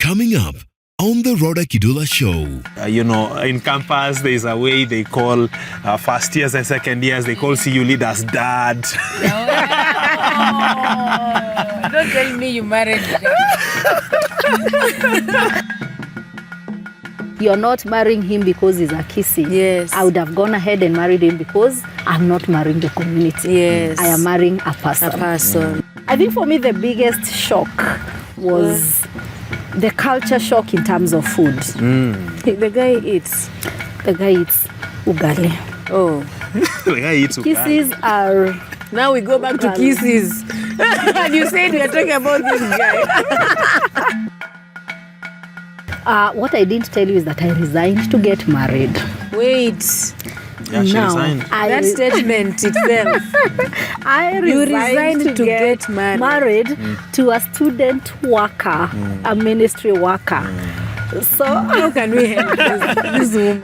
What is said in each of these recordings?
Coming up on the Rawder Kidula Show. In campus, there's a way they call first years and second years, they call CU leaders dad. Don't tell me you married. You're not marrying him because he's a kissy. Yes. I would have gone ahead and married him because I'm not marrying the community. Yes. I am marrying a person. I think for me the biggest shock was the culture shock in terms of food. The guy eats ugali. Oh. The guy eats ugali. Kisses are... Now we go back to kisses. And you said we are talking about this guy. What I didn't tell you is that I resigned to get married. Wait. Yeah, she resigned. That statement itself. You resigned to get married to a student worker, a ministry worker. So how can we help this woman?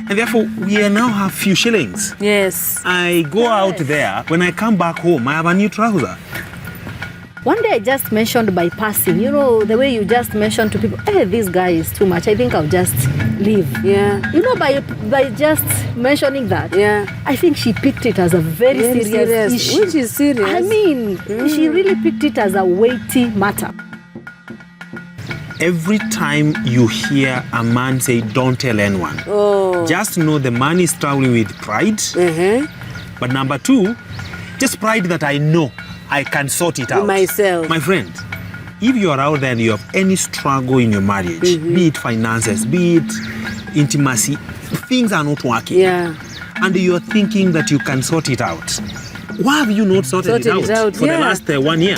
And therefore, we now have few shillings. Yes. I go out there. When I come back home, I have a new trouser. One day I just mentioned by passing, the way you just mentioned to people, hey, this guy is too much. I think I'll just leave. Yeah. By just mentioning that, I think she picked it as a very serious issue. Which is serious. I mean, she really picked it as a weighty matter. Every time you hear a man say, don't tell anyone, just know the man is traveling with pride. But number two, just pride that I know I can sort it out. Myself. My friend, if you are out there and you have any struggle in your marriage, be it finances, be it intimacy, things are not working. Yeah. And you're thinking that you can sort it out. Why have you not sorted it out for the last 1 year?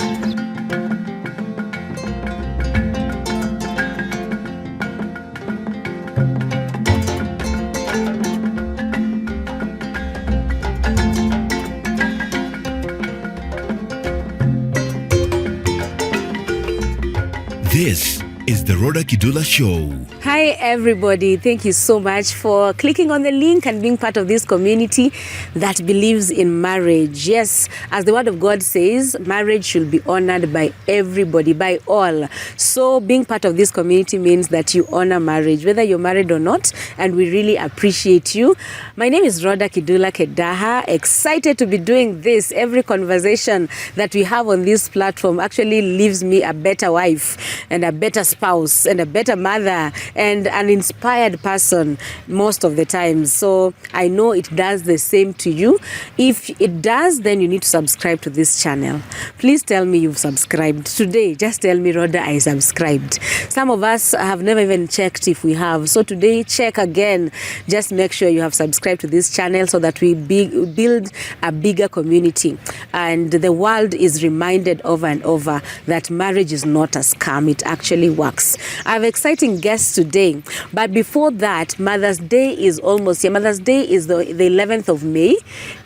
This is the Rawder Kidula Show. Hi everybody, thank you so much for clicking on the link and being part of this community that believes in marriage. Yes, as the word of God says, marriage should be honored by everybody, by all. So being part of this community means that you honor marriage, whether you're married or not, and we really appreciate you. My name is Rawder Kidula Show. Excited to be doing this. Every conversation that we have on this platform actually leaves me a better wife and a better spouse and a better mother and an inspired person most of the time. So I know it does the same to you. If it does, then you need to subscribe to this channel. Please tell me you've subscribed today. Just tell me, Rodah, I subscribed. Some of us have never even checked if we have. So today, check again. Just make sure you have subscribed to this channel so that we build a bigger community. And the world is reminded over and over that marriage is not a scam. It actually works. I have exciting guests today, but before that, Mother's Day is almost here. Mother's Day is the 11th of May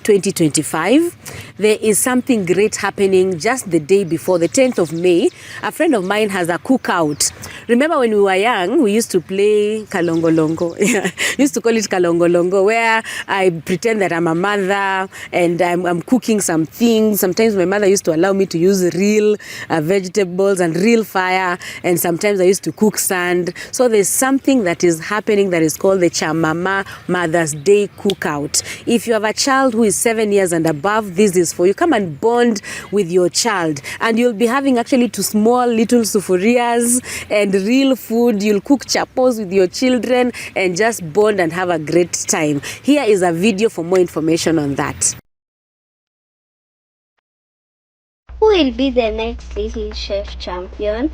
2025. There is something great happening just the day before, the 10th of May. A friend of mine has a cookout. Remember when we were young, we used to play kalongolongo. Used to call it kalongolongo, where I pretend that I'm a mother and I'm cooking some things. Sometimes my mother used to allow me to use real vegetables and real fire, and sometimes I used to cook sand. So there's something that is happening that is called the Chamama Mother's Day Cookout. If you have a child who is 7 years and above, this is for you. Come and bond with your child, and you'll be having actually 2 small little sufurias and real food. You'll cook chapos with your children and just bond and have a great time. Here is a video for more information on that. Who will be the next Little Chef champion?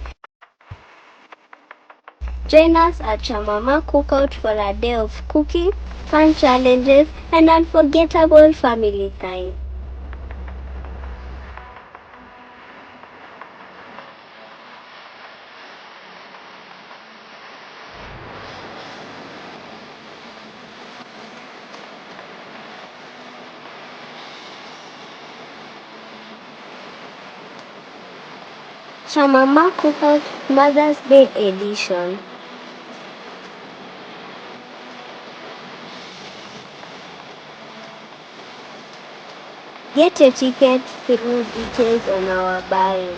Join us at Chamama Cookout for a day of cooking, fun challenges, and unforgettable family time. Chamama Cookout Mother's Day Edition. Get your ticket through details on our bio.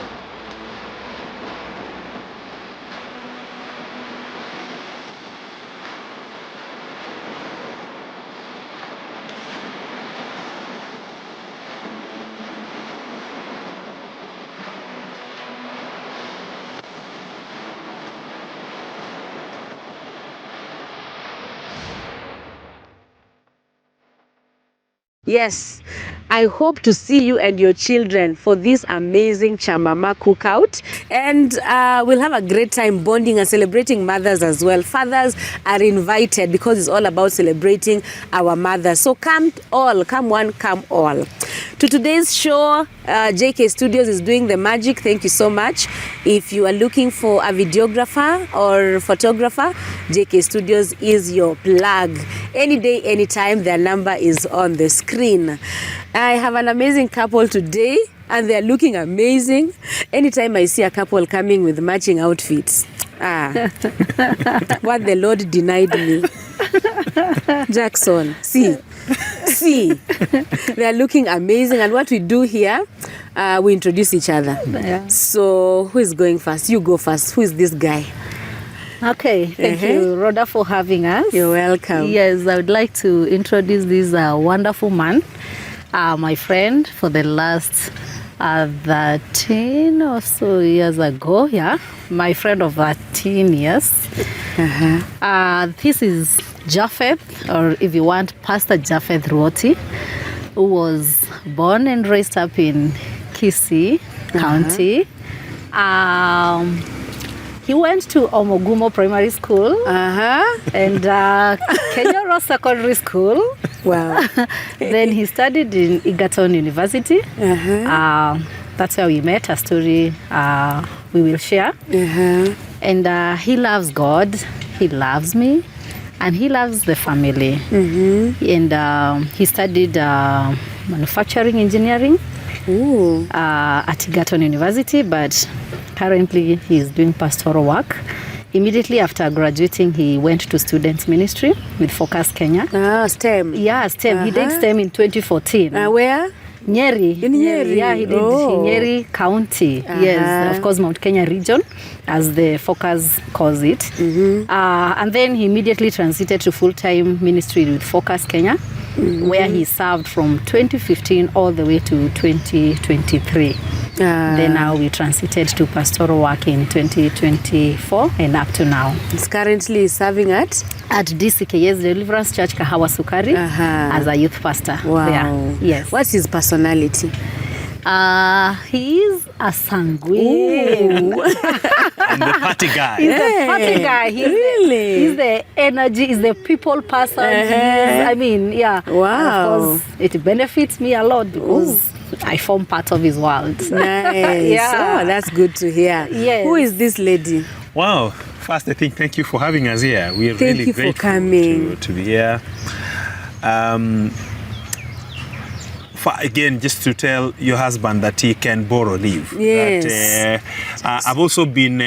Yes, I hope to see you and your children for this amazing Chamama cookout. And we'll have a great time bonding and celebrating mothers as well. Fathers are invited because it's all about celebrating our mothers. So come all, come one, come all. To today's show, JK Studios is doing the magic. Thank you so much. If you are looking for a videographer or photographer, JK Studios is your plug. Any day, anytime, their number is on the screen. I have an amazing couple today, and they're looking amazing. Anytime I see a couple coming with matching outfits, what the Lord denied me. Jackson, see, they are looking amazing. And what we do here, we introduce each other. Yeah. So who is going first? You go first. Who is this guy? Okay, thank you, Rodah, for having us. You're welcome. Yes, I would like to introduce this wonderful man, my friend for the last 13 or so years ago. Yeah, my friend of 13 years. This is Japheth, or if you want, Pastor Japheth Dorothy, who was born and raised up in Kisii County. He went to Omogumo Primary School and Kenya Ross Secondary School. Wow. Then he studied in Egerton University. That's where we met, a story we will share. And he loves God, he loves me, and he loves the family. And he studied manufacturing engineering at Egerton University, but currently he is doing pastoral work. Immediately after graduating, he went to students ministry with Focus Kenya. STEM. Yeah, STEM. He did STEM in 2014. Where? Nyeri. In Nyeri. Yeah, he did in Nyeri County. Yes, of course, Mount Kenya region, as the Focus calls it. And then he immediately transited to full-time ministry with Focus Kenya, where he served from 2015 all the way to 2023. Then now we transited to pastoral work in 2024 and up to now. He's currently serving at DCK's Deliverance Church Kahawa Sukari as a youth pastor. Wow. There. Yes. What's his personality? He is a sanguine. I'm the party guy. He's the party guy. He's the energy. He's the people person. I mean, yeah. Wow. Of course, it benefits me a lot because I form part of his world. Nice. Yeah. Oh, that's good to hear. Yes. Who is this lady? Wow. First, I think thank you for having us here. We're Thank really you for grateful coming. to be here. Again, just to tell your husband that he can borrow leave. Yes. That, I've also been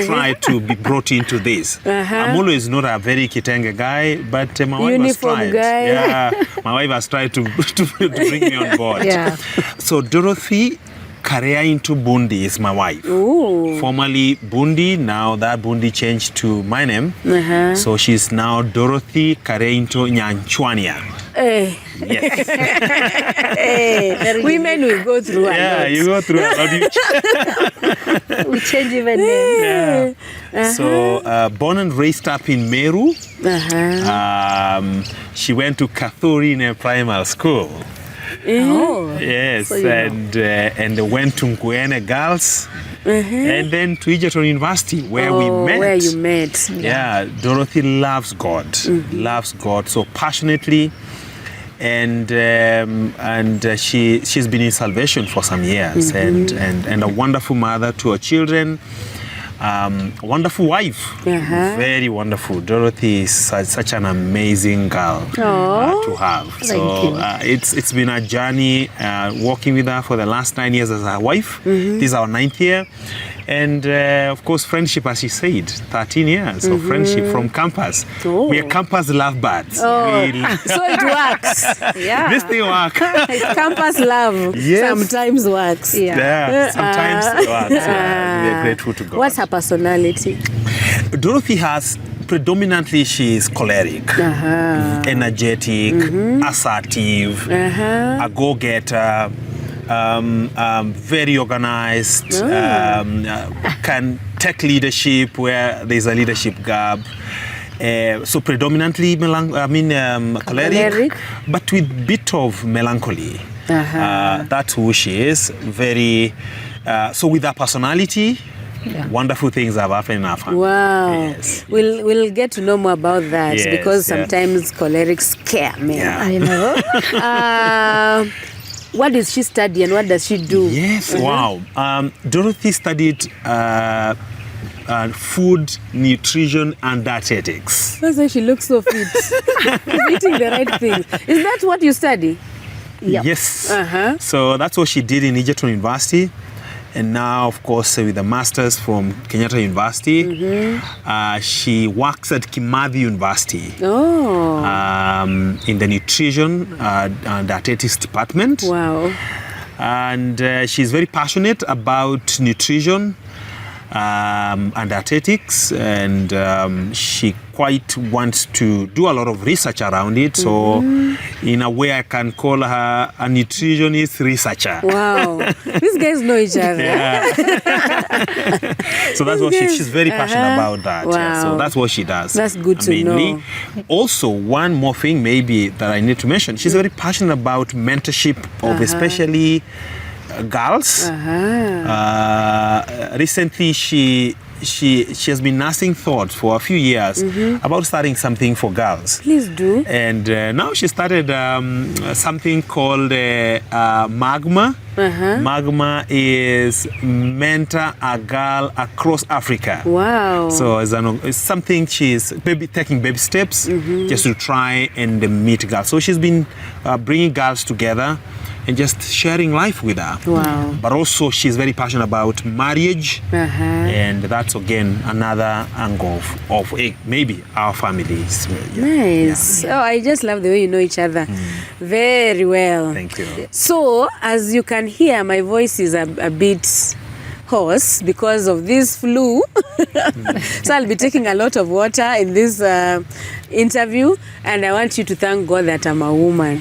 tried to be brought into this. I'm always not a very Kitenge guy, but my wife has tried. Guy. Yeah, my wife has tried to bring me on board. Yeah. So Dorothy Karea into Bundi is my wife. Ooh. Formerly Bundi, now that Bundi changed to my name. So she's now Dorothy Karea into Nyanchwania. Yes. Women will go through a lot. You go through a lot. We change even names. So, born and raised up in Meru. She went to Kathurine Primary School. Yes, so you and went to Nkuene Girls, and then to Egerton University, where we met. Where you met. Yeah, Dorothy loves God, loves God so passionately, and she's been in salvation for some years, and a wonderful mother to her children. Wonderful wife, very wonderful. Dorothy is such an amazing girl to have. So it's been a journey working with her for the last 9 years as her wife. This is our 9th year. And of course, friendship, as she said, 13 years of friendship from campus. We are campus lovebirds. So it works. Yeah. This thing works. Campus love sometimes works. Sometimes it works. We are grateful to God. What's her personality? Dorothy has predominantly she is choleric, energetic, assertive, a go-getter, very organized, can take leadership where there's a leadership gap, So predominantly choleric, but with bit of melancholy. That's who she is. Very. So with her personality, wonderful things have happened in our family. Wow. Yes. We'll get to know more about that, Yes, because sometimes cholerics scare me. Yeah. I know. What does she study and what does she do? Yes, wow. Dorothy studied food, nutrition, and dietetics. That's why she looks so fit. She's eating the right things. Is that what you study? Yep. Yes. So that's what she did in Egerton University. And now, of course, with a master's from Kenyatta University, she works at Kimathi University in the nutrition and dietetics department. Wow. And she's very passionate about nutrition and dietetics, and she quite wants to do a lot of research around it. So in a way, I can call her a nutritionist researcher. Wow. These guys know each other. Yeah. So that's what she's very passionate about that. Wow. Yeah. So that's what she does. That's good to know. Also, one more thing maybe that I need to mention, she's very passionate about mentorship of especially girls. Recently, she has been nursing thoughts for a few years about starting something for girls. Please do. And now she started something called Magma. Magma is mentor a girl across Africa. Wow. So it's something she's taking baby steps just to try and meet girls. So she's been bringing girls together and just sharing life with her. Wow. But also she's very passionate about marriage, and that's again another angle of maybe our families. Nice. Oh, I just love the way you know each other very well. Thank you. So, as you can hear, my voice is a bit hoarse because of this flu. So I'll be taking a lot of water in this interview, and I want you to thank God that I'm a woman.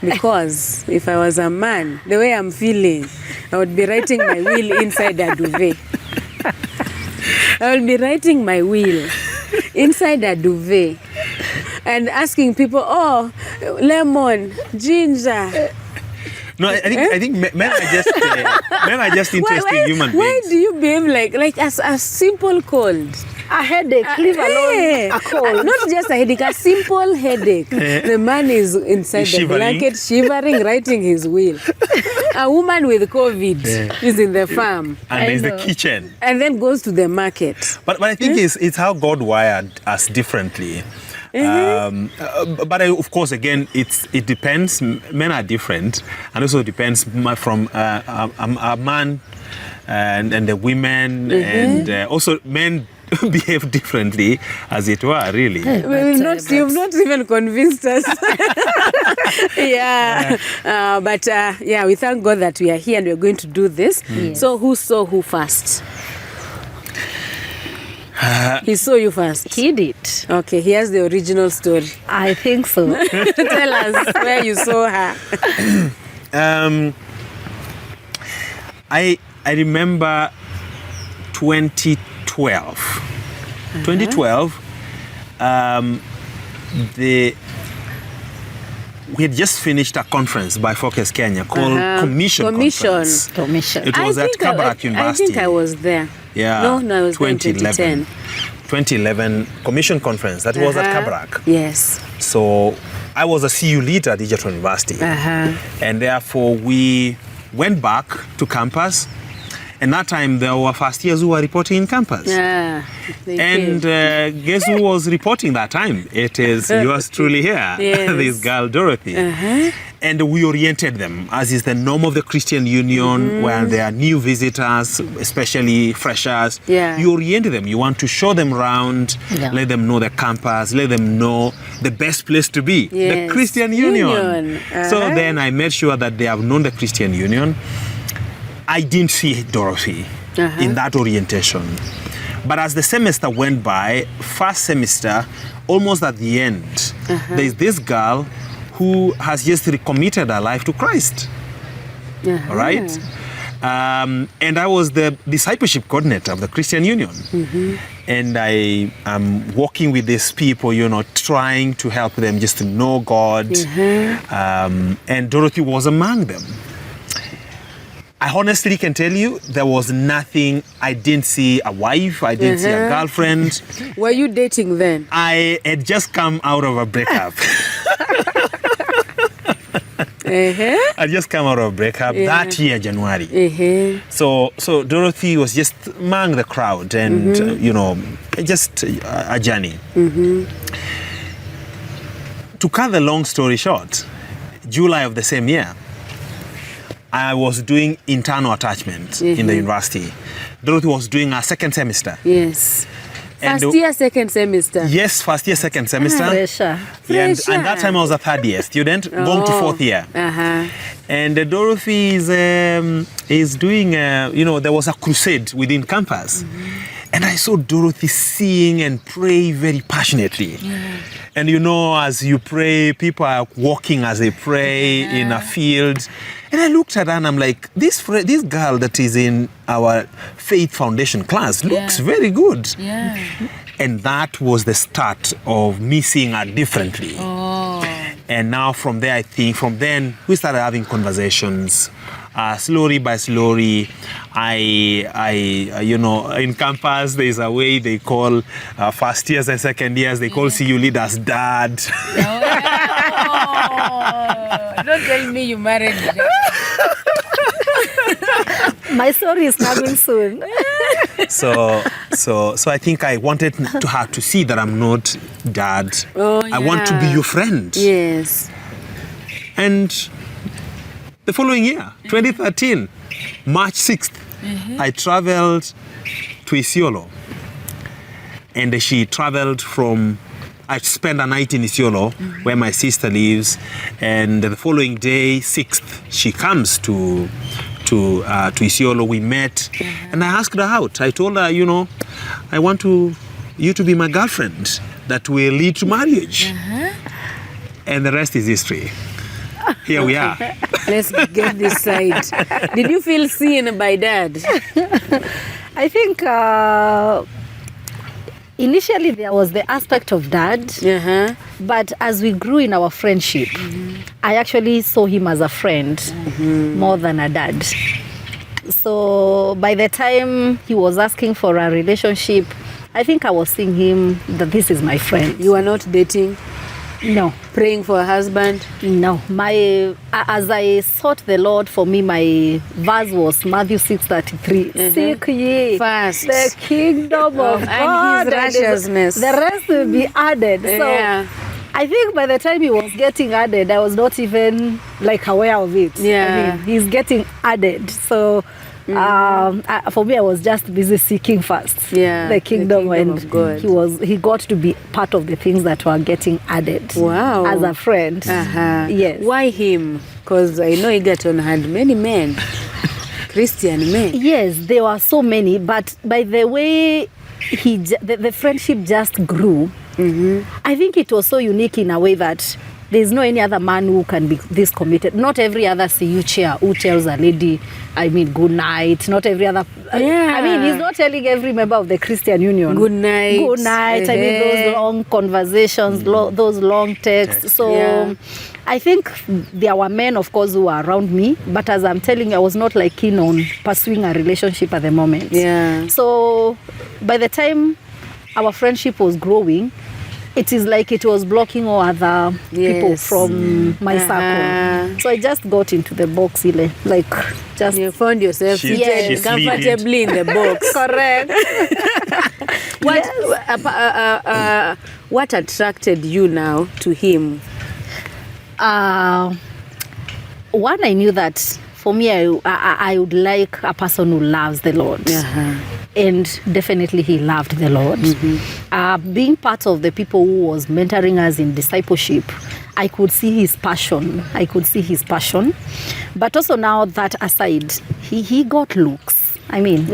Because if I was a man, the way I'm feeling, I would be writing my will inside a duvet. I will be writing my will inside a duvet and asking people, oh, lemon, ginger. No, I think men are just interesting human beings. Why do you behave like a simple cold? A headache, leave alone a cold. Not just a headache, a simple headache. The man is inside the blanket, shivering, writing his will. A woman with COVID is in the farm. And there's the kitchen. And then goes to the market. But I think it's how God wired us differently. But of course, again, it depends. Men are different, and also depends from a man and the women, and also men behave differently, as it were, really. You've not even convinced us. We thank God that we are here and we're going to do this. Yes. So who saw who first? He saw you first. He did. Okay, here's the original story. I think so. Tell us where you saw her. I remember 2012. 2012, we had just finished a conference by Focus Kenya called Commission. Commission. It was at Kabarak University. I think I was there. Yeah. No, I was there in 2010. 2011 Commission Conference. That was at Kabarak. Yes. So I was a CU leader at Egerton University. And therefore we went back to campus. And that time there were first years who were reporting in campus. And guess who was reporting that time? It is yours truly here, this girl Dorothy. And we oriented them, as is the norm of the Christian Union, where there are new visitors, especially freshers. You orient them. You want to show them around, let them know the campus, let them know the best place to be, the Christian Union. So then I made sure that they have known the Christian Union. I didn't see Dorothy in that orientation. But as the semester went by, first semester, almost at the end, there's this girl who has just recommitted her life to Christ. All right? And I was the discipleship coordinator of the Christian Union. And I am working with these people, trying to help them just to know God. And Dorothy was among them. I honestly can tell you, there was nothing. I didn't see a wife. I didn't see a girlfriend. Were you dating then? I had just come out of a breakup. I just come out of a breakup that year, January. So Dorothy was just among the crowd and, just a journey. To cut the long story short, July of the same year, I was doing internal attachment in the university. Dorothy was doing her second semester. Yes. And First year, second semester. Yes, first year, second semester. Fresher. And that time I was a third year student, going to fourth year. And Dorothy is doing, there was a crusade within campus. And I saw Dorothy sing and pray very passionately. And as you pray, people are walking as they pray in a field. And I looked at her and I'm like, this girl that is in our faith foundation class looks very good. And that was the start of me seeing her differently. And now from there, I think, from then, we started having conversations. Slowly by slowly, I in campus, there's a way they call first years and second years, they call CU leaders dad. Don't tell me you married. My story is coming soon. So I think I wanted her to see that I'm not dad. I want to be your friend. Yes. And the following year, 2013, March 6th, I traveled to Isiolo. And she traveled I spent a night in Isiolo, where my sister lives. And the following day, 6th, she comes to Isiolo. We met. And I asked her out. I told her, I want you to be my girlfriend. That will lead to marriage. And the rest is history. Here we are. Let's get this side. Did you feel seen by dad? I think initially there was the aspect of dad, but as we grew in our friendship, I actually saw him as a friend more than a dad. So by the time he was asking for a relationship, I think I was seeing him that this is my friend. You are not dating? No. Praying for a husband? No. As I sought the Lord, for me, my verse was Matthew 6:33. Seek ye first the kingdom of God and his righteousness. The rest will be added. So I think by the time he was getting added, I was not even aware of it. I mean, he's getting added. So for me, I was just busy seeking first the kingdom of God. He got to be part of the things that were getting added. Wow. As a friend. Yes. Why him? Because I know Egerton had many men, Christian men. Yes, there were so many, but by the way the friendship just grew, I think it was so unique in a way that there's no any other man who can be this committed. Not every other CU chair who tells a lady, good night. Not every other. He's not telling every member of the Christian Union, good night. Good night. Those long conversations, those long texts. So I think there were men, of course, who were around me. But as I'm telling you, I was not keen on pursuing a relationship at the moment. So by the time our friendship was growing, it is it was blocking all other people from my circle. So I just got into the box, You found yourself seated comfortably in the box. Correct. What attracted you now to him? One, I knew that for me, I would like a person who loves the Lord. And definitely he loved the Lord. Being part of the people who was mentoring us in discipleship, I could see his passion. But also now that aside, he got looks. He looks.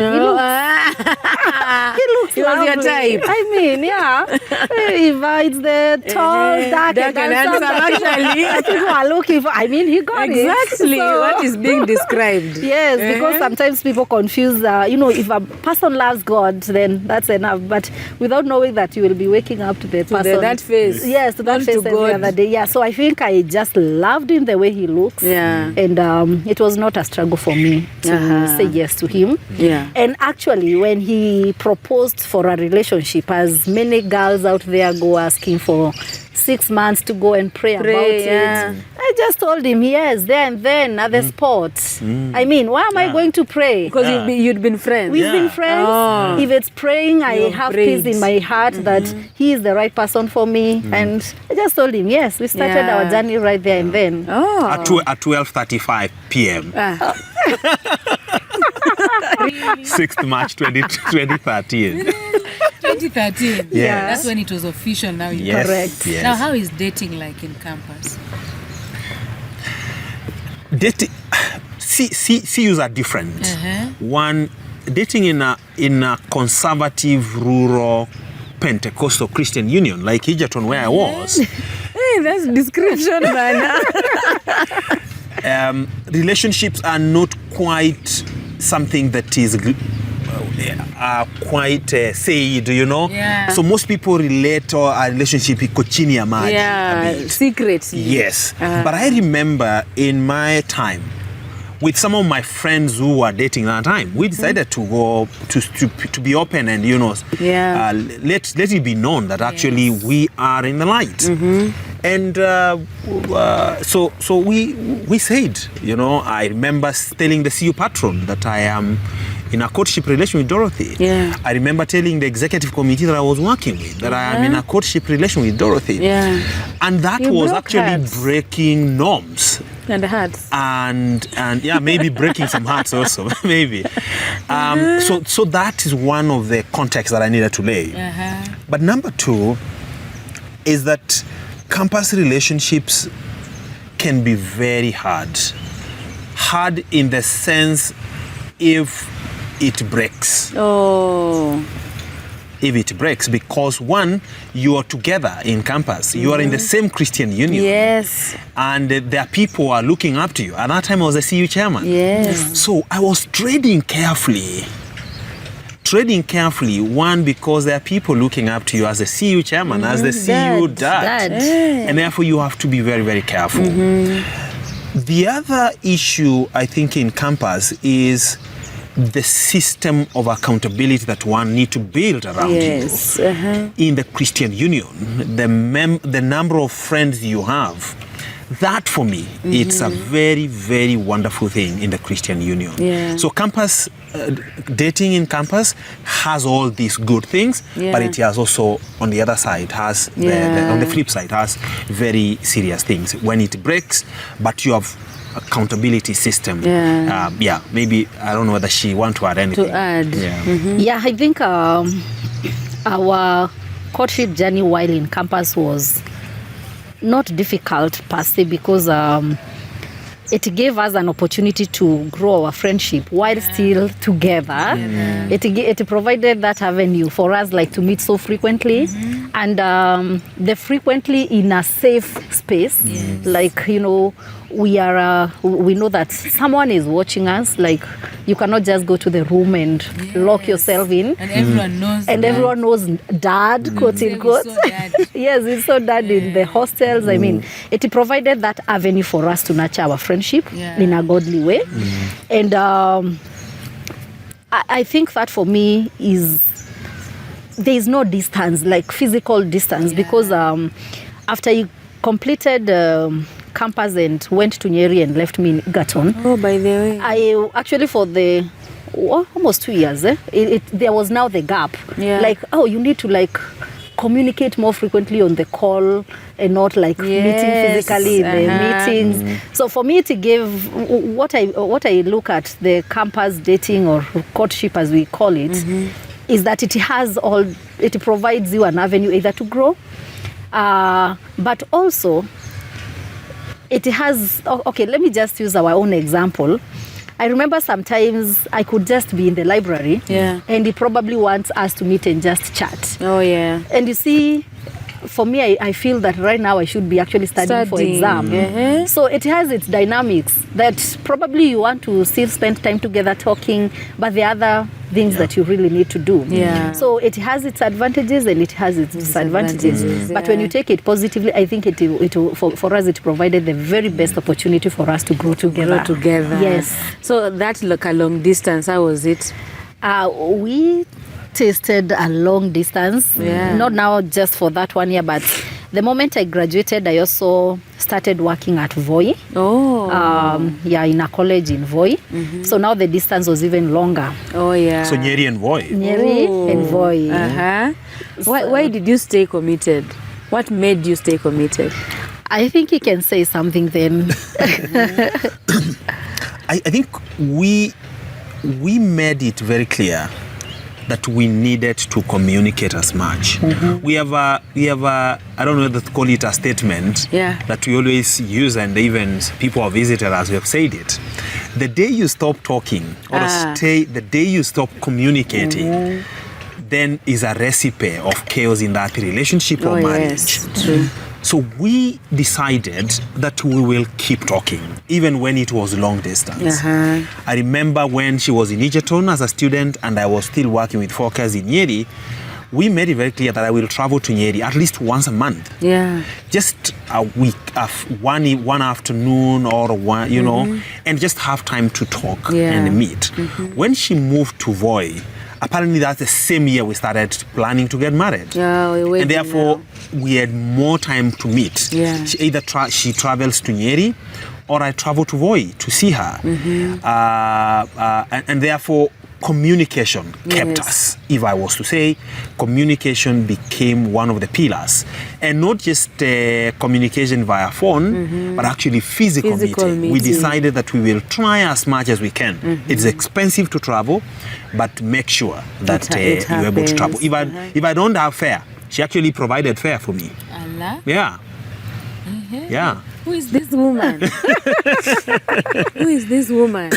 He looks He was your lovely. type. I mean, yeah. It's the tall, dark and handsome. actually. People are looking for. I mean, he got it. Exactly So- what is being described. Yes, because sometimes people confuse, if a person loves God, then that's enough. But without knowing that you will be waking up to the person. that face. Yes, to that Not face to every God. other day. Yeah, so I think I just loved him the way he looks. Yeah. And it was not a struggle for me to say yes to him. Yeah. And actually, when he proposed for a relationship, as many girls out there go asking for 6 months to go and pray about yeah. it, I just told him yes, there and then at the spot. I mean, why am I going to pray? Because you'd been friends. We've been friends. Oh. If it's praying, I You've have prayed. peace in my heart that he is the right person for me. And I just told him yes. We started Yeah. our journey right there and then. Oh. At 12:35 p.m. 6th March 2013. 2013. Yes. That's when it was official now. Yes. Correct. Yes. Now, how is dating like in campus? Dating, CUs are different. One, dating in a conservative, rural, Pentecostal Christian union like Egerton, where I was, Hey, that's description, man. relationships are not quite something that is quite said, Yeah. So most people relate to a relationship iko chini ya maji. Yeah, a bit. secrets. Yes. But I remember in my time, with some of my friends who were dating that time, we decided to go to be open and Yeah. let it be known that actually we are in the light. And so we said, I remember telling the CU patron that I am in a courtship relation with Dorothy. Yeah. I remember telling the executive committee that I was working with that I am in a courtship relation with Dorothy. Yeah. And that You was broke actually hearts. breaking norms. And the hearts. And yeah, maybe breaking some hearts also, maybe. So that is one of the contexts that I needed to lay. But number two is that campus relationships can be very hard. Hard in the sense if it breaks. Oh. If it breaks, because one, you are together in campus, you are in the same Christian union. Yes. And there are people who are looking up to you. At that time, I was the CU chairman. Yes. So I was trading carefully. One, because there are people looking up to you as the CU chairman, as the CU dad. And therefore, you have to be very, very careful. The other issue, I think, in campus is the system of accountability that one need to build around Yes. you. In the Christian union, the number of friends you have, that for me, it's a very, very wonderful thing in the Christian union. Yeah. So campus, dating in campus has all these good things, but it has also, on the other side, has, on the flip side, has very serious things. When it breaks, but you have accountability system. Maybe, I don't know whether she want to add anything. To add. Yeah, I think our courtship journey while in campus was not difficult per se because it gave us an opportunity to grow our friendship while still together. It provided that avenue for us like to meet so frequently and the frequently in a safe space. Like, we know that someone is watching us. Like, you cannot just go to the room and lock yourself in. And everyone knows. And everyone knows dad, quote unquote. So dad. Yes, it's so dad in the hostels. I mean, it provided that avenue for us to nurture our friendship in a godly way. And I think that for me is, there is no distance, like physical distance, because after you completed campus and went to Nyeri and left me in Egerton. Oh, by the way. I actually for the almost 2 years, there was now the gap. Like, you need to like communicate more frequently on the call and not like meeting physically in the meetings. So for me, it gave what I look at the campus dating or courtship as we call it, is that it provides you an avenue either to grow, but also it has, let me just use our own example. I remember sometimes I could just be in the library, and he probably wants us to meet and just chat. Oh yeah. And you see, for me, I feel that right now I should be actually studying for exam. So it has its dynamics that probably you want to still spend time together talking, but the other things that you really need to do. So it has its advantages and it has its disadvantages. But when you take it positively, I think it will for us it provided the very best opportunity for us to grow together. Yes. So that like a long distance, how was it? We tasted a long distance, not now just for that 1 year, but the moment I graduated, I also started working at Voi. In a college in Voi. So now the distance was even longer. So Nyeri and Voi. Nyeri and Voi. Why did you stay committed? What made you stay committed? I think you can say something then. I think we made it very clear that we needed to communicate as much. We have a I don't know whether to call it a statement that we always use, and even people have visited us, we have said it. The day you stop talking the day you stop communicating, then is a recipe of chaos in that relationship or marriage. Yes, true. So we decided that we will keep talking, even when it was long distance. I remember when she was in Egerton as a student and I was still working with Focus in Nyeri, we made it very clear that I will travel to Nyeri at least once a month. Just a week, one afternoon or one, and just have time to talk and meet. When she moved to Voi, apparently that's the same year we started planning to get married. And therefore, we had more time to meet. She either she travels to Nyeri or I travel to Voi to see her. And therefore, communication kept us. If I was to say, communication became one of the pillars. And not just communication via phone, but actually physical meeting. We decided that we will try as much as we can. It's expensive to travel, but make sure that you're able to travel. If I don't have fare, she actually provided fare for me. Allah? Yeah. Who is this woman? Who is this woman?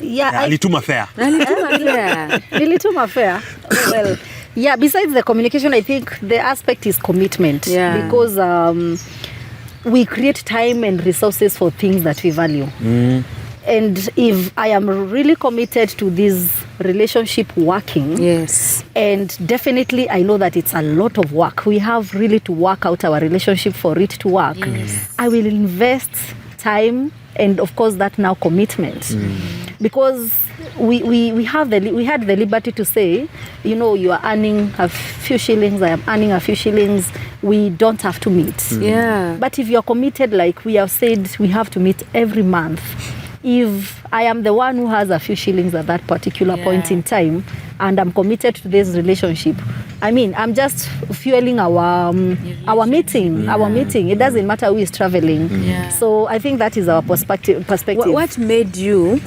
Alituma fare. Alituma fare. Well, besides the communication, I think the aspect is commitment. Because we create time and resources for things that we value. And if I am really committed to this relationship working, and definitely I know that it's a lot of work. We have really to work out our relationship for it to work. I will invest time and of course that now commitment. Because we had the liberty to say, you are earning a few shillings, I am earning a few shillings, we don't have to meet. But if you're committed, like we have said, we have to meet every month. If I am the one who has a few shillings at that particular point in time and I'm committed to this relationship, I mean, I'm just fueling our meeting. It doesn't matter who is traveling. So I think that is our perspective. What made you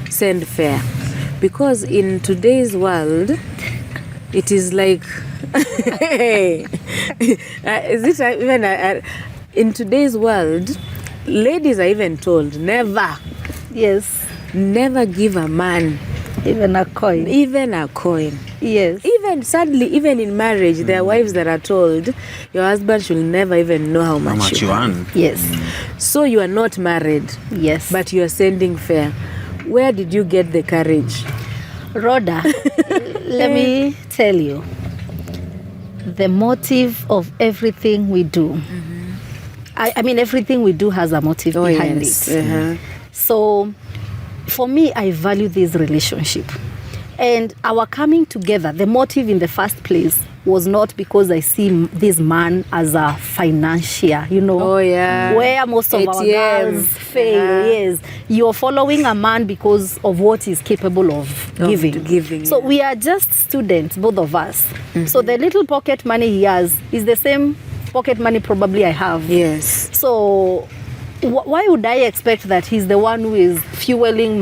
send fare? Because in today's world, it is like, in today's world, ladies are even told never give a man even a coin. Even sadly, even in marriage, there are wives that are told your husband should never even know how much you earn. So you are not married, but you are sending fare. Where did you get the courage? Rhoda, let me tell you, the motive of everything we do, I mean, everything we do has a motive behind it. So for me, I value this relationship. And our coming together, the motive in the first place was not because I see this man as a financier, where most of our girls fail. You're following a man because of what he's capable of giving. So we are just students, both of us. So the little pocket money he has is the same pocket money probably I have. So why would I expect that he's the one who is fueling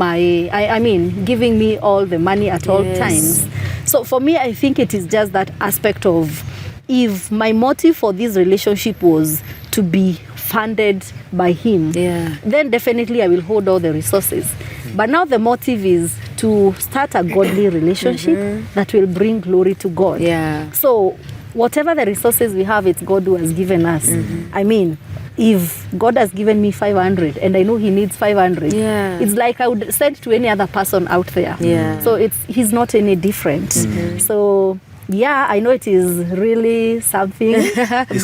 giving me all the money at all times? So for me, I think it is just that aspect of, if my motive for this relationship was to be funded by him, then definitely I will hold all the resources. But now the motive is to start a godly relationship that will bring glory to God. Yeah. So whatever the resources we have, it's God who has given us. I mean, if God has given me 500 and I know he needs 500, it's like I would send to any other person out there. Yeah. So he's not any different. So yeah, I know it is really something. It's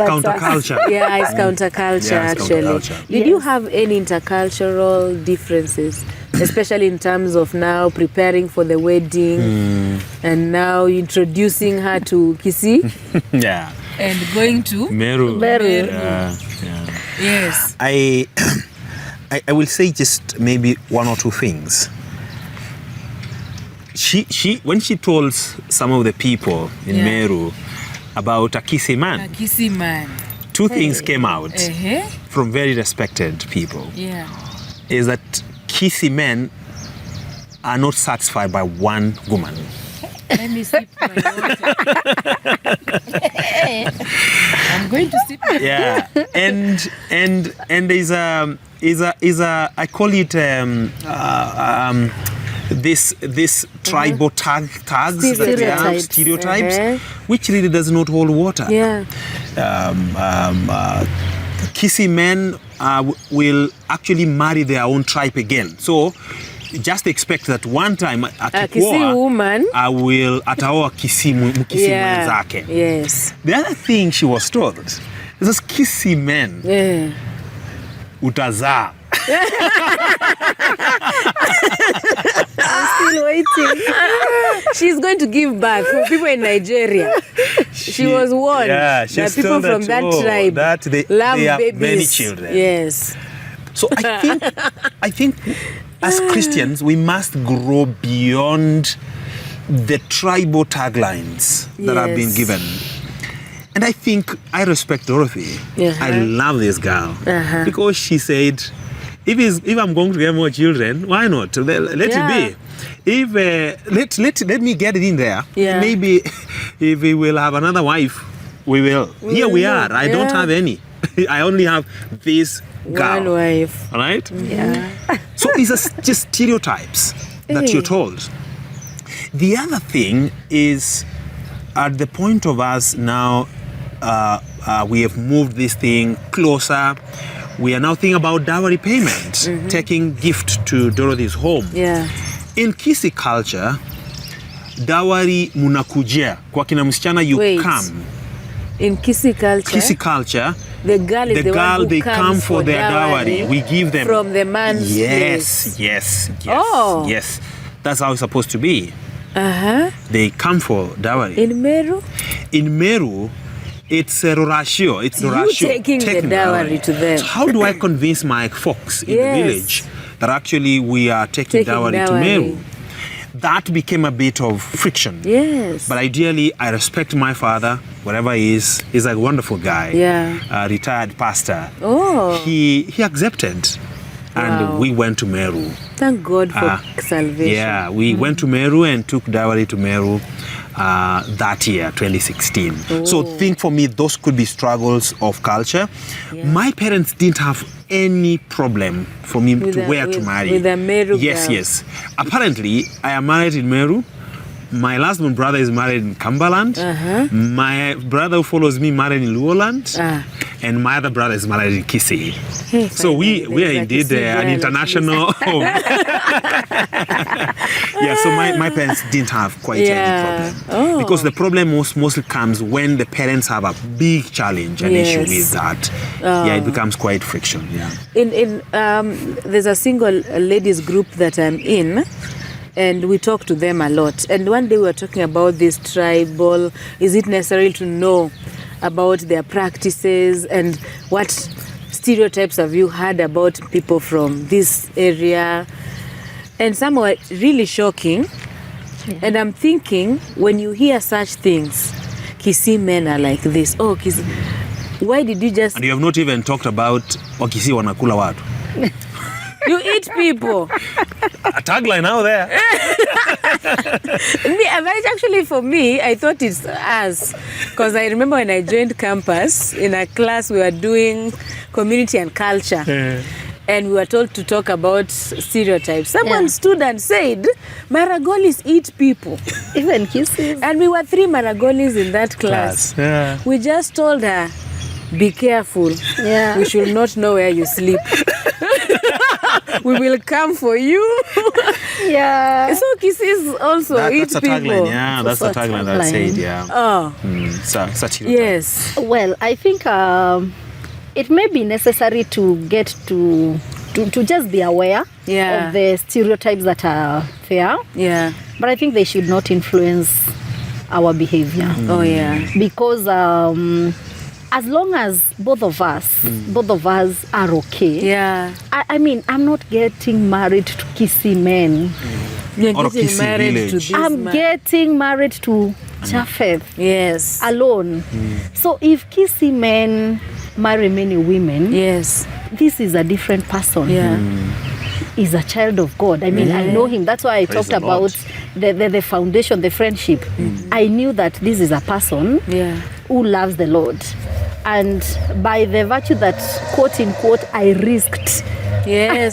counterculture. Yeah, it's counterculture, Yeah, it's actually. counterculture. Did you have any intercultural differences, especially in terms of now preparing for the wedding and now introducing her to Kisii? Yeah. And going to Meru. Yeah. yes. I will say just maybe one or two things. She when she told some of the people in Meru about a Kisii man, A Kisii man. two things came out Uh-huh. from very respected people. Yeah. Is that Kisii men are not satisfied by one woman. Let me sip my water. I'm going to sip my Yeah, and there's a I call it this tribal tags that we have, stereotypes, which really does not hold water. Yeah. Kisii men will actually marry their own tribe again. So just expect that one time Kisii woman will ataoa Kisii mwenzake. Yes. The other thing she was told is this Kisii men utazaa. Still waiting. She's going to give birth for people in Nigeria. She was warned Yeah, she that was people told from that tribe that they love have babies. many children. Yes. So I think as Christians we must grow beyond the tribal taglines that have been Yes. given. And I think I respect Dorothy. I love this girl because she said, if I'm going to get more children, why not? Let it be. If let me get it in there. Yeah. Maybe if we will have another wife, we will. Here we are. I don't have any. I only have this girl. One wife. All right? Yeah. So it's just stereotypes that you're told. The other thing is, at the point of us now, we have moved this thing closer. We are now thinking about dowry payment, taking gift to Dorothy's home. Yeah. In Kisii culture, dowry munakujia. Kwa kina msichana you Wait. come. In Kisii culture, Kisii culture, the girl is the one who they comes come for their dowry. We give them from the man's place. Yes. Oh. Yes. That's how it's supposed to be. They come for dowry. In Meru, In Meru, it's a ratio. It's the ratio. taking the dowry to them. So how do I convince my folks in the village that actually we are taking dowry to Meru? That became a bit of friction. Yes. But ideally, I respect my father, whatever he is. He's a wonderful guy. Yeah. Retired pastor. Oh. He accepted. And we went to Meru. Thank God for salvation. Yeah, we went to Meru and took dowry to Meru that year, 2016. So think for me, those could be struggles of culture. My parents didn't have any problem for me to where to marry. With a Meru Yes, girl. yes. Apparently, I am married in Meru. My last born brother is married in Cumberland. My brother who follows me married in Luoland. And my other brother is married in Kisii. Hey, So we are indeed an international home. Yeah, so my parents didn't have quite any problem. Because the problem mostly comes when the parents have a big challenge, an issue with that. Yeah, it becomes quite friction. Yeah. There's a single ladies group that I'm in, and we talk to them a lot. And one day we were talking about this tribal, is it necessary to know about their practices and what stereotypes have you heard about people from this area? And some were really shocking. And I'm thinking, when you hear such things, Kisii men are like this. Oh, Kisii, why did you just... And you have not even talked about Wakisii wanakula watu. You eat people. A tagline out there. Actually, for me, I thought it's us. Because I remember when I joined campus, in a class we were doing community and culture. and we were told to talk about stereotypes. Someone stood and said, Maragolis eat people. Even kisses. And we were 3 Maragolis in that class. Yeah. We just told her, be careful. Yeah. We should not know where you sleep. We will come for you. Yeah. So kisses also eat That's a people. tagline. Yeah, that's a tagline that said. Yeah. Oh, Such. yes. Well, I think it may be necessary to get to just be aware Yeah. of the stereotypes that are there. Yeah. But I think they should not influence our behavior. Oh, yeah. Because as long as both of us are okay. Yeah. I mean, I'm not getting married to kissy men. You're Or getting kissing married village. to this I'm man. getting married to Japheth Yes. alone. So if kissy men marry many women, Yes. this is a different person. Yeah. He's a child of God. I mean, I know him. That's why I Praise talked the Lord. about the foundation, the friendship. I knew that this is a person Yeah. who loves the Lord. And by the virtue that, quote unquote, I risked Yes.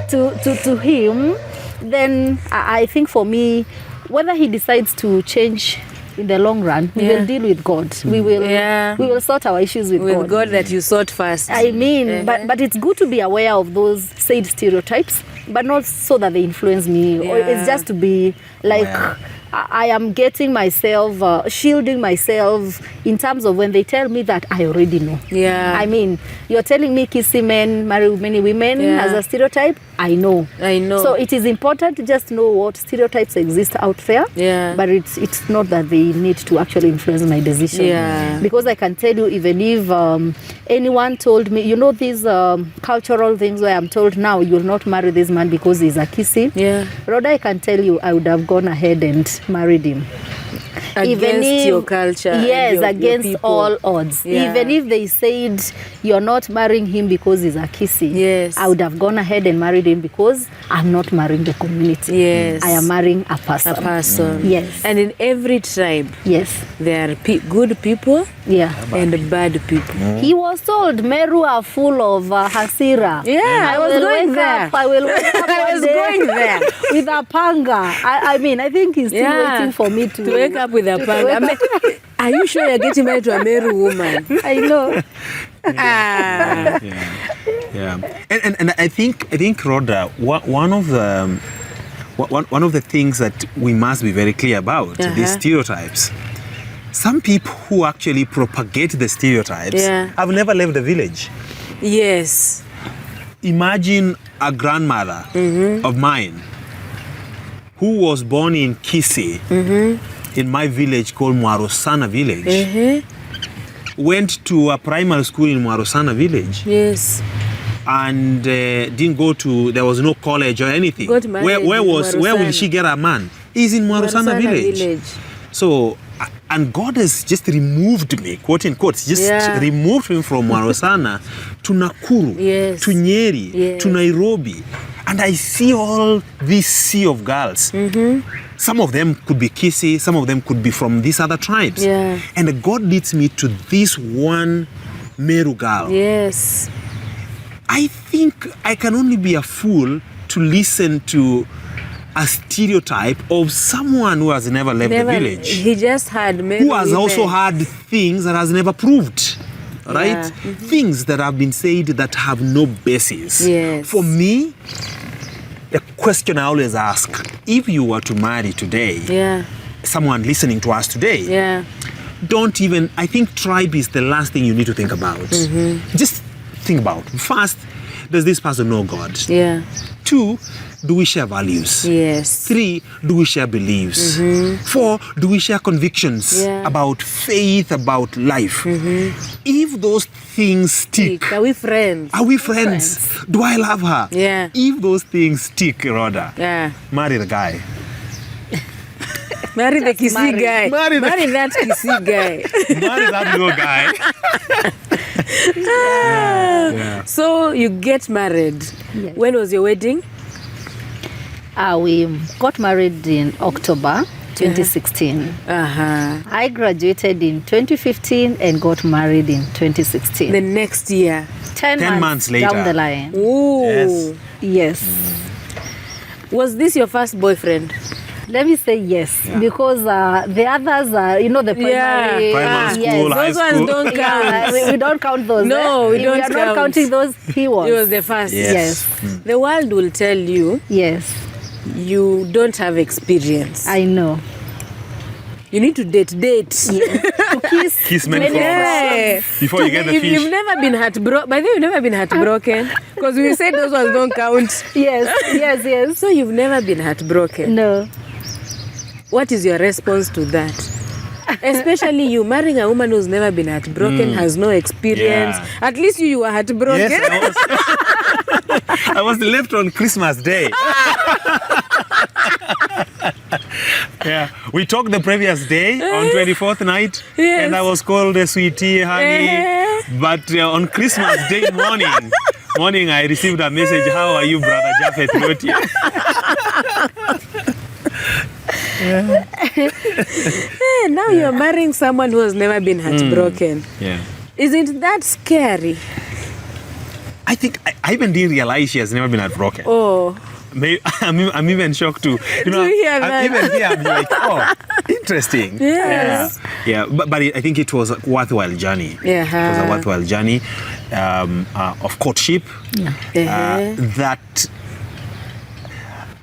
to him, then I think for me, whether he decides to change in the long run, we Yeah. will deal with God. We will sort our issues with, With God that you sought first. I mean, but it's good to be aware of those said stereotypes, but not so that they influence me. Or Yeah. it's just to be like, I am getting myself, shielding myself in terms of when they tell me that I already know. Yeah. I mean, you're telling me kissy men marry many women Yeah. as a stereotype. I know. I know. So it is important to just know what stereotypes exist out there. Yeah. But it's not that they need to actually influence my decision. Yeah. Because I can tell you, even if anyone told me, these cultural things where I'm told now you will not marry this man because he's a kissy. Yeah. Rhoda, I can tell you, I would have gone ahead and married him. Against your culture. and Yes, your against people. all odds. Yeah. Even if they said you're not marrying him because he's a kissy, Yes. I would have gone ahead and married him because I'm not marrying the community. Yes. I am marrying a person. A person. Yes. And in every tribe, Yes. there are good people Yeah. and bad people. He was told Meru are full of hasira. Yeah, I was will going wake there. up. I will wake up I one was day going there. with a panga. I mean, I think he's still waiting for me to wake up with a panga. Are you sure you're getting married to a Meru woman? I know. Ah. Yeah. And I think Rhoda, one of the things that we must be very clear about, these stereotypes. Some people who actually propagate the stereotypes have never left the village. Yes. Imagine a grandmother of mine who was born in Kisii, in my village called Mwarosana village, went to a primary school in Mwarosana village. Yes. And didn't go to, there was no college or anything. Got married Where in will Mwarosana. she get a man? He's in Mwarosana village. So, and God has just removed me, quote unquote, removed me from Mwarosana to Nakuru, to Nyeri, to Nairobi. And I see all this sea of girls. Some of them could be Kisii, some of them could be from these other tribes. Yeah. And God leads me to this one Meru girl. Yes. I think I can only be a fool to listen to a stereotype of someone who has never left the village. He just had Meru who has women. also had things that has never proved. Right? Yeah. Things that have been said that have no basis. Yes. For me, the question I always ask, if you were to marry today, someone listening to us today, don't even, I think tribe is the last thing you need to think about. Just think about, first, does this person know God? Yeah. 2, do we share values? Yes. 3, do we share beliefs? 4, do we share convictions about faith, about life? If those things stick, Are we friends? are we friends? Do I love her? Yeah. If those things stick, Rhoda, Yeah. marry the guy. Marry the Kisii guy. Marry that Kisii guy. Marry that little guy. So you get married. Yes. When was your wedding? We got married in October 2016. Uh-huh. I graduated in 2015 and got married in 2016. The next year. 10 months later. down the line. Ooh. Yes. Yes. Was this your first boyfriend? Let me say yes, because the others are, you know, the primary, Primary school, yes. high Those ones school. don't count. Yeah, we don't count those. No, we don't We are not count. counting those. He was. He was the first. Yes. The world will tell you Yes, you don't have experience. I know. You need to date. Yes. To kiss. Kiss many many Yeah. before you get the If fish. you've never been heartbroken, by the way, you've never been heartbroken, because we said those ones don't count. Yes. So you've never been heartbroken. No. What is your response to that? Especially you marrying a woman who's never been heartbroken, has no experience. Yeah. At least you were heartbroken. Yes, I was left on Christmas Day. Yeah, we talked the previous day on 24th night, Yes. and I was called a sweetie, honey. But on Christmas Day morning, I received a message. How are you, brother Japheth? Not yet. Hey, now you're marrying someone who has never been heartbroken. Yeah. Isn't that scary? I think I even didn't realize she has never been heartbroken. Oh, I'm even shocked to hear I'm that. even here. I'm like, oh, interesting. Yes. Yeah. But I think it was a worthwhile journey. Yeah. It was a worthwhile journey of courtship. That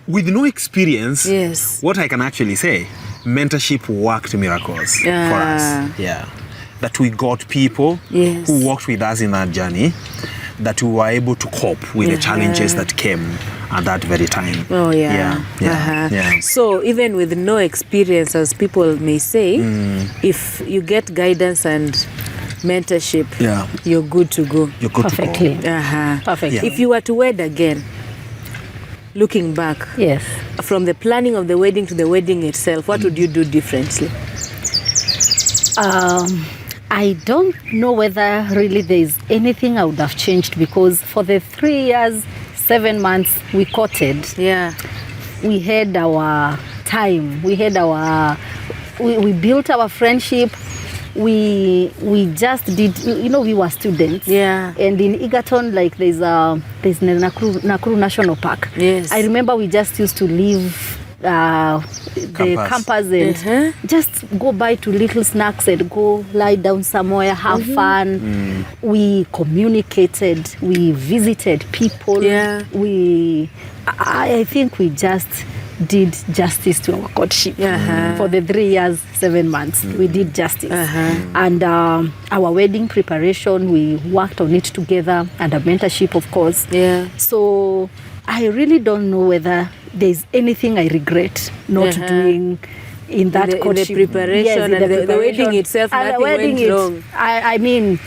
with no experience. Yes. What I can actually say, mentorship worked miracles for us. Yeah. That we got people Yes. who walked with us in that journey, that we were able to cope with the challenges that came at that very time. Oh, yeah. Yeah. So even with no experience, as people may say, if you get guidance and mentorship, you're good to go. You're good Perfectly. to go. Perfect. Yeah. If you were to wed again, looking back, Yes. from the planning of the wedding to the wedding itself, what would you do differently? I don't know whether really there is anything I would have changed, because for the 3 years, 7 months we courted, Yeah. we had our time. We had we built our friendship. We just did, you know, we were students. Yeah. And in Egerton, like there's Nakuru National Park. Yes. I remember we just used to leave the campus and just go buy to little snacks and go lie down somewhere, have fun. We communicated, we visited people. Yeah. I think we just did justice to our courtship for the 3 years, 7 months. We did justice. And our wedding preparation, we worked on it together, and a mentorship, of course. Yeah. So I really don't know whether there's anything I regret not doing in that In the courtship. preparation Yes, in and the preparation. wedding itself, And the nothing went wrong. I mean,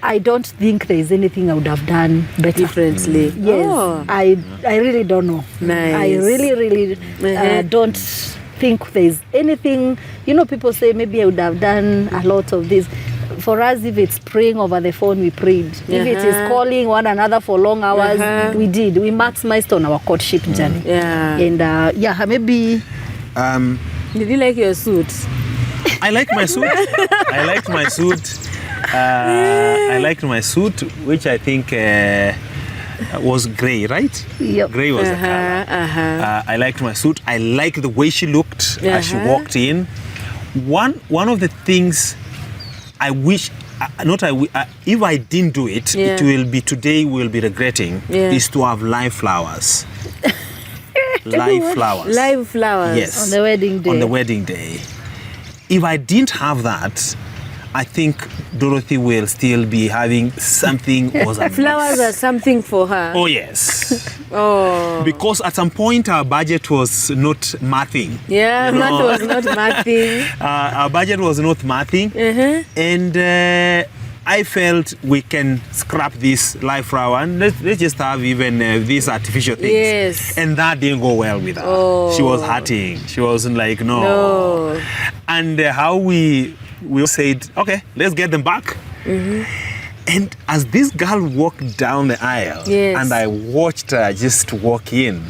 I don't think there's anything I would have done better. Differently. Yes, Oh. I really don't know. Nice. I really don't think there's anything. You know, people say maybe I would have done a lot of this. For us, if it's praying over the phone, we prayed. If it is calling one another for long hours, we did. We maximized on our courtship journey. Yeah. And maybe. Did you like your suit? I like my suit. I liked my suit. I liked my suit, which I think was grey, right? Yep. Grey was the color. I liked my suit. I liked the way she looked as she walked in. One of the things I wish, if I didn't do it, it will be today. We'll be regretting is to have live flowers. Live flowers. Live flowers. Yes. On the wedding day. On the wedding day. If I didn't have that, I think Dorothy will still be having something. Flowers are something for her. Oh, yes. Oh. Because at some point our budget was not mathing. Yeah, You know? math was not mathing. Our budget was not mathing. And I felt we can scrap this live flower and let's just have even these artificial things. Yes. And that didn't go well with her. Oh. She was hurting. She wasn't like, no. No. And how we said, okay, let's get them back. And as this girl walked down the aisle, Yes. and I watched her just walk in,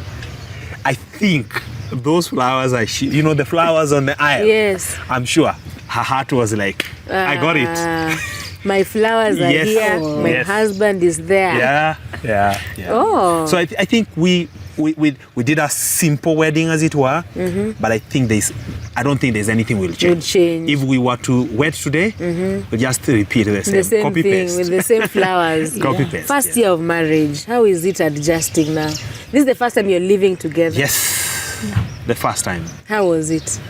I think those flowers the flowers on the aisle. Yes. I'm sure her heart was like, I got it. My flowers are Yes. here. Oh. My Yes. husband is there. Yeah. Oh. So I think we did a simple wedding, as it were, but I don't think there's anything will change. Will change. If we were to wed today, we'll just repeat the same, The same copy thing paste. with the same flowers. Copy paste. First year of marriage. How is it adjusting now? This is the first time you're living together. Yes, the first time. How was it?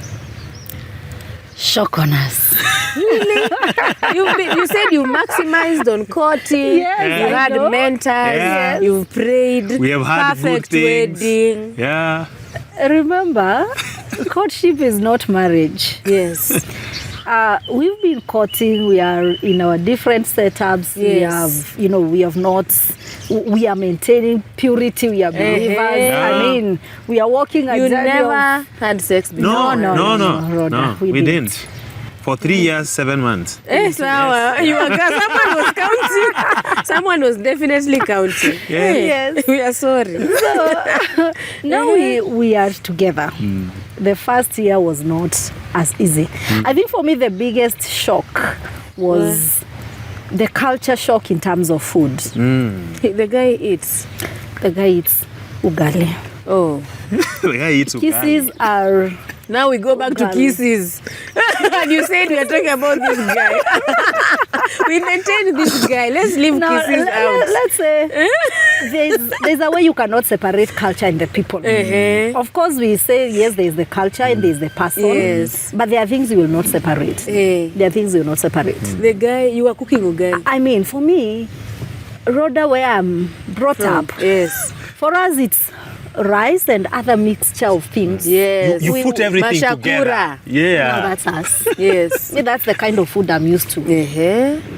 Shock on us. You said you maximized on courting. Yes, You I had know. mentors. Yes. You've prayed. We have had perfect good things. wedding. Yeah. Remember, courtship is not marriage. Yes. We've been courting. We are in our different setups. Yes. We are maintaining purity. We are believers. Yeah. I mean, we are walking a You journey never had sex before. No, Rhoda, we didn't. For 3 years, 7 months. Yes, someone was counting. Someone was definitely counting. Yes. We are sorry. So now we are together. The first year was not as easy. I think for me the biggest shock was the culture shock in terms of food. The guy eats. The guy eats ugali. Oh. The guy eats ugali. Kisses are Now we go back to Ugali. kisses. And you said we are talking about this guy. We maintain this guy. Let's leave kisses out. let's say there's a way you cannot separate culture and the people. Of course, we say yes, there is the culture and there is the person. Yes. But there are things you will not separate. There are things you will not separate. The guy, you are cooking ugali. I mean, for me, Rhoda, where I'm brought up, Yes. for us it's rice and other mixture of things. Yes. You put everything Mashakura. together. Now Yeah. that's us. Yes. Yeah, that's the kind of food I'm used to.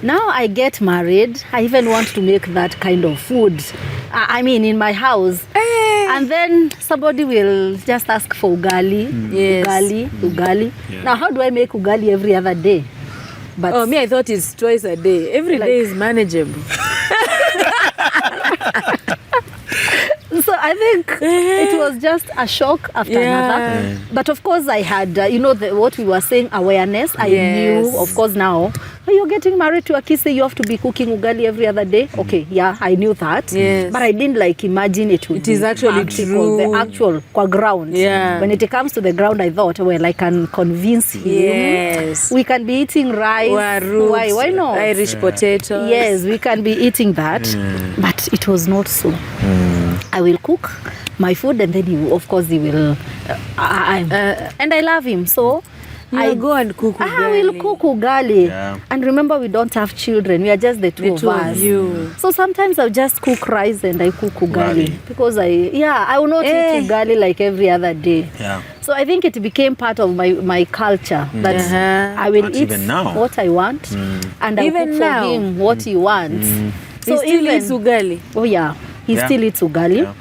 Now I get married, I even want to make that kind of food. I mean, in my house. And then somebody will just ask for ugali, Yes. ugali. Yeah. Now, how do I make ugali every other day? But Oh, me, I thought it's twice a day. Every day is manageable. so I think it was just a shock after another. But of course, I had, what we were saying, awareness. I Yes. knew, of course, now, you're getting married to a kisse, you have to be cooking ugali every other day. Okay, yeah, I knew that. Yes. But I didn't imagine it would It is be actually practical, true. the actual kwa ground. Yeah. When it comes to the ground, I thought, well, I can convince him. Yes. We can be eating rice. Why not? Irish potatoes. Yes, we can be eating that. But it was not so. I will cook my food and then he will. And I love him, so I go and cook ugali. I will cook ugali. Yeah. And remember, we don't have children. We are just the two two of of us. you. So sometimes I'll just cook rice and I cook ugali. Ugali. Because I will not eat ugali like every other day. Yeah. So I think it became part of my culture that I will But eat even now. what I want and I Even cook now. for him what he wants. So he still eats ugali. Oh yeah, he Yeah. still eats ugali. Yeah.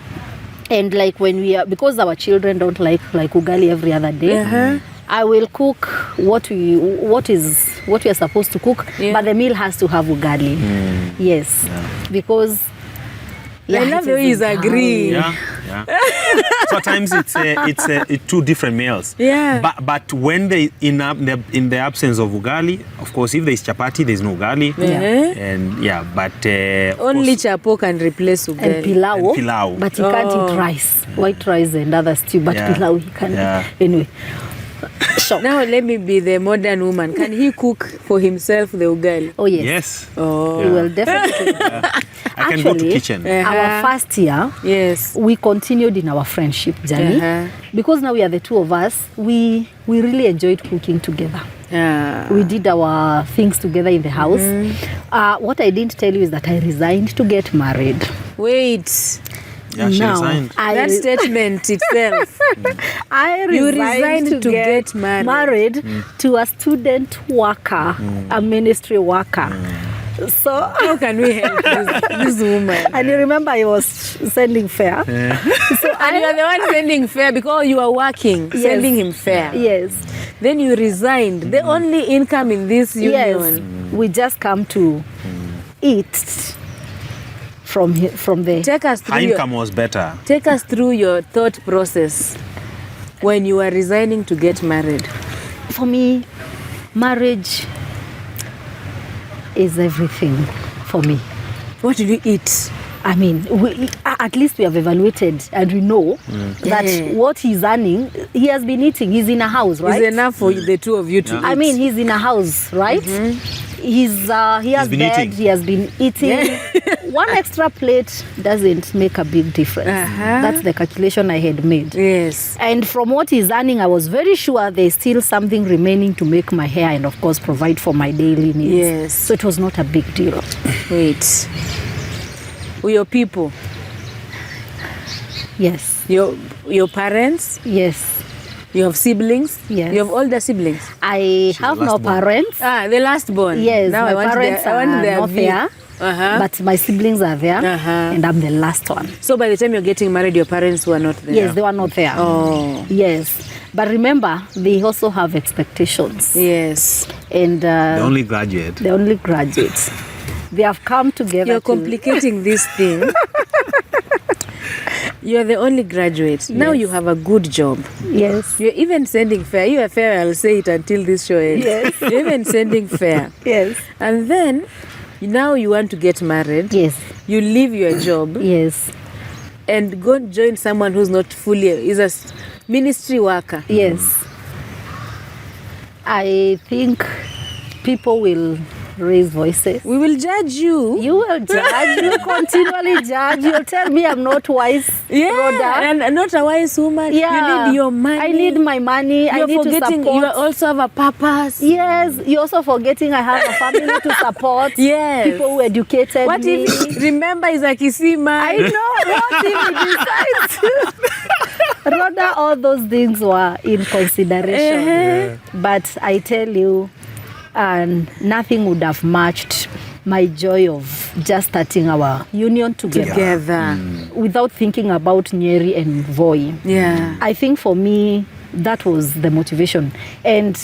And when we are, because our children don't like ugali every other day, I will cook what we are supposed to cook, but the meal has to have ugali. Yes, because I love the way he's agreeing. Yeah. Sometimes it's two different meals. Yeah. But when they in the absence of ugali, of course, if there is chapati, there is no ugali. And but Only chapo can replace ugali. and pilau, And pilau. but he can't eat rice, white rice and other stew. But Yeah. pilau he can. Yeah. Anyway, shock. Now let me be the modern woman. Can he cook for himself the ugali? Oh yes. Yes. Oh. He will definitely. I can go to Actually, kitchen. Our first year, Yes. we continued in our friendship journey because now we are the two of us. We really enjoyed cooking together. We did our things together in the house. What I didn't tell you is that I resigned to get married. Wait. Yeah, she now, resigned. That statement itself. I You resigned resigned to get married. to a student worker, a ministry worker. So How can we help this woman? and you remember I was sending fare. So And you are the one sending fare because you are working, sending him fare. Yes. Then you resigned. The only income in this union. Yes. We just come to eat from the Take us Her through income was better. take us through your thought process. when you were resigning to get married? For me, marriage is everything for me. What did you eat? I mean, at least we have evaluated and we know that what he's earning, he has been eating. He's in a house, right? Is enough for the two of you to eat? I mean, he's in a house, right? He has been bed, eating. he has been eating. One extra plate doesn't make a big difference. That's the calculation I had made. Yes. And from what he's earning, I was very sure there's still something remaining to make my hair and, of course, provide for my daily needs. Yes. So it was not a big deal. Wait. Your people, Yes. your parents, Yes. you have siblings. Yes. You have older siblings. I have no last born. parents. The last born. Yes, Now my I want parents their, I want are their not view. there, but my siblings are there, and I'm the last one. So by the time you're getting married, your parents were not there. Yes, they were not there. Oh. Yes. But remember, they also have expectations. Yes. And The only graduate. the only graduates. They have come together. You're complicating this thing. You're the only graduate. Now you have a good job. Yes. You're even sending fare. You are fair, I'll say it until this show ends. Yes. You're even sending fare. Yes. And then, now you want to get married. Yes. You leave your job Yes. and go join someone who's not fully, is a ministry worker. Yes. I think people will raise voices. We will judge you. You will judge. You continually judge. You'll tell me I'm not wise. Rhoda. and not a wise woman. Yeah. You need your money. I need my money. I You're need to forgetting support. you also have a purpose. Yes, you're also forgetting I have a family to support. Yes. People who educated What me. if, remember, is a Kisima? I know. What if he decides? Rhoda, all those things were in consideration. But I tell you, nothing would have matched my joy of just starting our union together. Without thinking about Nyeri and Voi. Yeah. I think for me, that was the motivation. And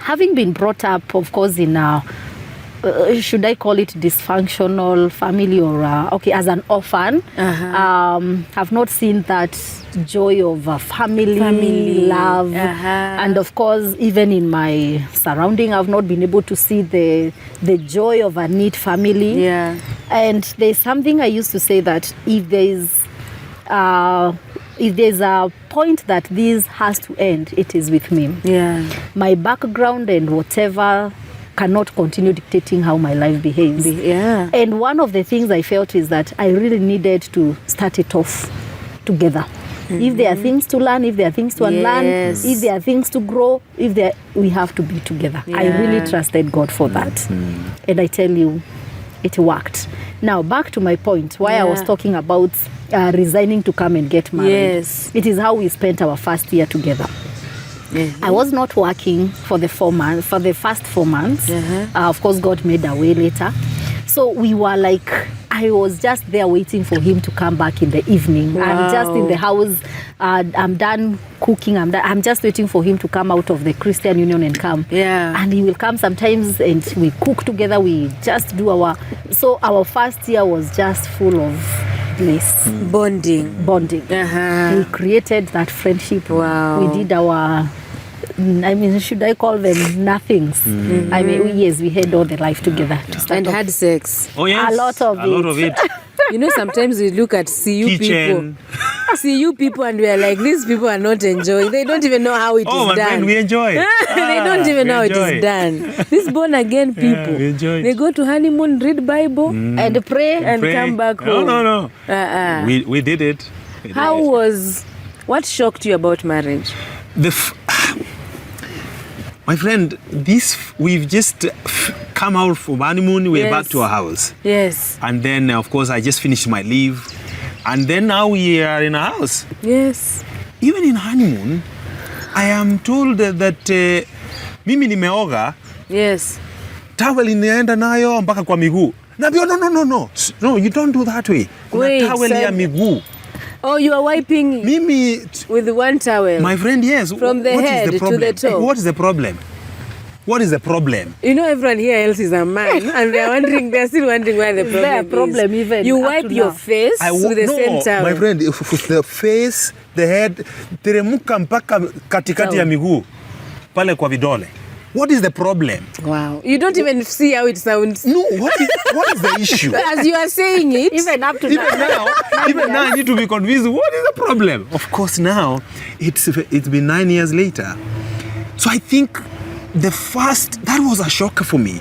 having been brought up, of course, in a, should I call it dysfunctional family or, as an orphan, have not seen that joy of a family. Love. And of course, even in my surrounding, I've not been able to see the joy of a neat family. Yeah. And there's something I used to say that if there's a point that this has to end, it is with me. Yeah. My background and whatever cannot continue dictating how my life behaves. Yeah. And one of the things I felt is that I really needed to start it off together. If there are things to learn, if there are things to unlearn, Yes. if there are things to grow, we have to be together. I Yeah. really trusted God for that. And I tell you, it worked. Now, back to my point, why I was Yeah. talking about resigning to come and get married. Yes. It is how we spent our first year together. I was not working for the first 4 months. Of course, God made a way later. So we were like, I was just there waiting for him to come back in the evening. Wow. I'm just in the house. I'm done cooking. I'm just waiting for him to come out of the Christian Union and come. Yeah. And he will come sometimes and we cook together. We just do our first year was just full of bliss. Bonding. We created that friendship. Wow. We did our, should I call them nothings? We had all the life together to start And off. had sex. Oh, yes. A lot of it. You know, sometimes we look at CU Kitchen. people. CU people and we are like, these people are not enjoying. They don't even know how it is Oh, my done. friend, we enjoy. They don't even know how it enjoy. is done. These born again people, we enjoy it. they go to honeymoon, read Bible, and pray. and Pray. come back No, home. no. We did it. We did How it. what shocked you about marriage? My friend, we've just come out from honeymoon, we're Yes. back to our house. Yes. And then, of course, I just finished my leave. And then now we are in a house. Yes. Even in honeymoon, I am told that mimi nimeoga, Yes. towel inaenda nayo mpaka kwa miguu. Naambia, no, you don't do that way. Kuna Wait, towel ya miguu. Oh, you are wiping Mimi, with one towel. my friend, yes. From the What is head to problem? the toe. What is the problem? What is the problem? You know, everyone here else is a man, and they're still wondering where the problem there a problem is. even You up wipe to your now? face with the same towel. My friend, the face, the head, teremuka mpaka katikati ya miguu pale kwa vidole. What is the problem? Wow. You don't even see how it sounds. No, what is the issue? As you are saying it. Even up to Even now, I need to be convinced. What is the problem? Of course, now it's been 9 years later. So I think that was a shocker for me.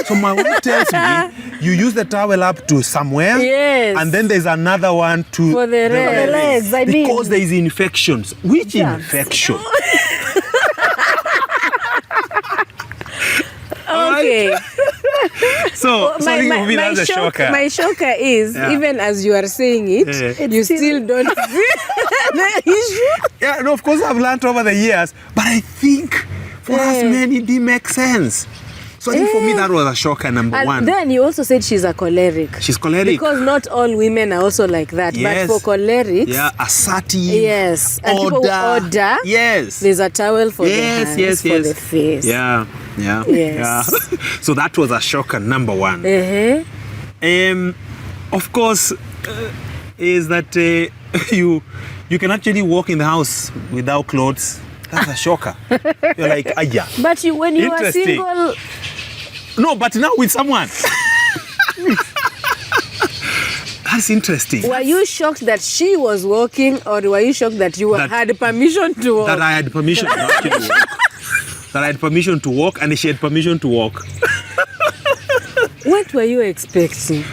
So my wife tells me, you use the towel up to somewhere, yes, and then there's another one to for the legs. I mean, because there is infections. Which infection? Okay. So that's a shocker. My shocker is, even as you are saying it, you still don't see the issue. Yeah, no, of course I've learned over the years, but I think for us men it didn't make sense. So I think for me that was a shocker, number one. Then you also said she's a choleric. She's choleric. Because not all women are also like that. Yes. But for cholerics, assertive. Yes. And people who order. Yes. There's a towel for the hands, for the face. Yeah. Yes. So that was a shocker, number one. Of course, is that you can actually walk in the house without clothes. That's a shocker. You're like, yeah. But when you are single... No, but now with someone. That's interesting. Were you shocked that she was walking, or were you shocked that you had permission to walk? That I had permission to actually walk. That I had permission to walk, and she had permission to walk. What were you expecting?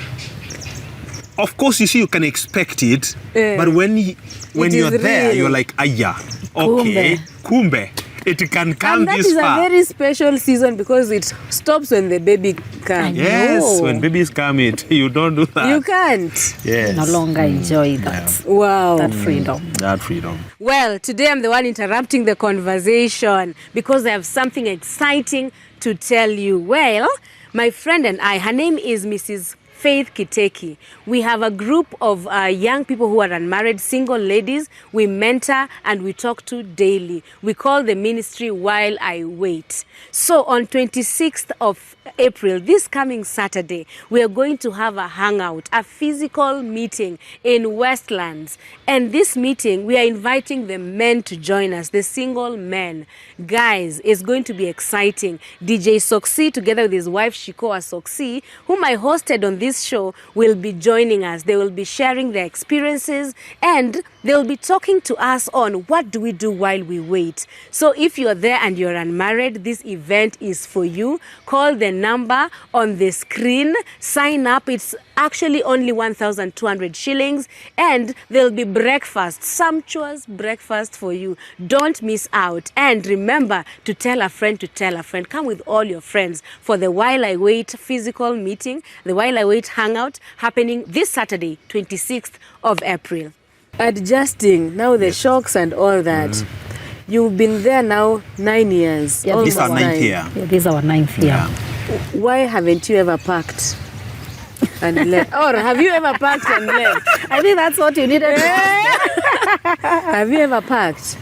Of course, you see, you can expect it, but when you're there, you're like, yeah, okay, kumbe. It can come and this far. That is a very special season because it stops when the baby comes. Yes, when babies come, you don't do that. You can't. Yes. No longer enjoy that. Yeah. Wow. That freedom. That freedom. Well, today I'm the one interrupting the conversation because I have something exciting to tell you. Well, my friend and I, her name is Mrs. Faith Kiteki. We have a group of young people who are unmarried, single ladies. We mentor and we talk to daily. We call the ministry While I Wait. So on 26th of April, this coming Saturday, we are going to have a hangout, a physical meeting in Westlands. And this meeting, we are inviting the men to join us, the single men. Guys, it's going to be exciting. DJ Soxy, together with his wife Shikoa Soxy, whom I hosted on this show, will be joining us. They will be sharing their experiences and they'll be talking to us on what do we do while we wait. So if you're there and you're unmarried, this event is for you. Call the number on the screen. Sign up. It's actually only 1,200 shillings and there'll be breakfast, sumptuous breakfast for you. Don't miss out. And remember to tell a friend to tell a friend. Come with all your friends for the While I Wait physical meeting, the While I Wait hangout happening this Saturday, 26th of April. Adjusting now the shocks and all that. You've been there now 9 years. Yeah, this is our 9th year. Yeah, this is our 9th year. Why haven't you ever packed and left? Or have you ever packed and left? I think that's what you needed. Have you ever packed?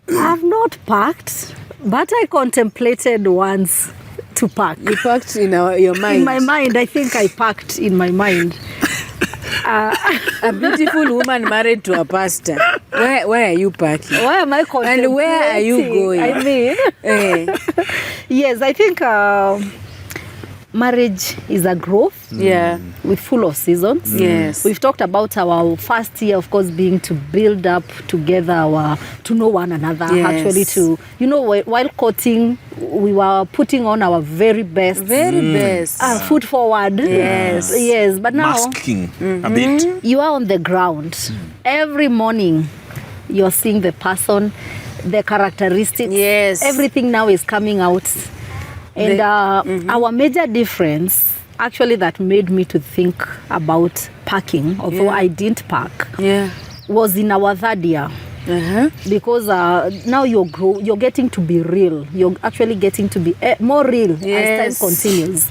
I've not packed, but I contemplated once to pack. You packed in your mind? In my mind, I think I packed in my mind. A beautiful woman married to a pastor. Where are you packing? Why am I contemplating? And where are you going? I mean, yes, I think marriage is a growth. Yeah. With full of seasons. Yes. We've talked about our first year, of course, being to build up together, to know one another. Yes. Actually, while courting, we were putting on our very best. Very best. Foot forward. Yes. Yes. But now, Masking a bit. you are on the ground. Every morning, you're seeing the person, the characteristics. Yes. Everything now is coming out. And our major difference, actually, that made me to think about packing, although I didn't pack, was in our third year. Because now you're getting to be real. You're actually getting to be more real as time continues.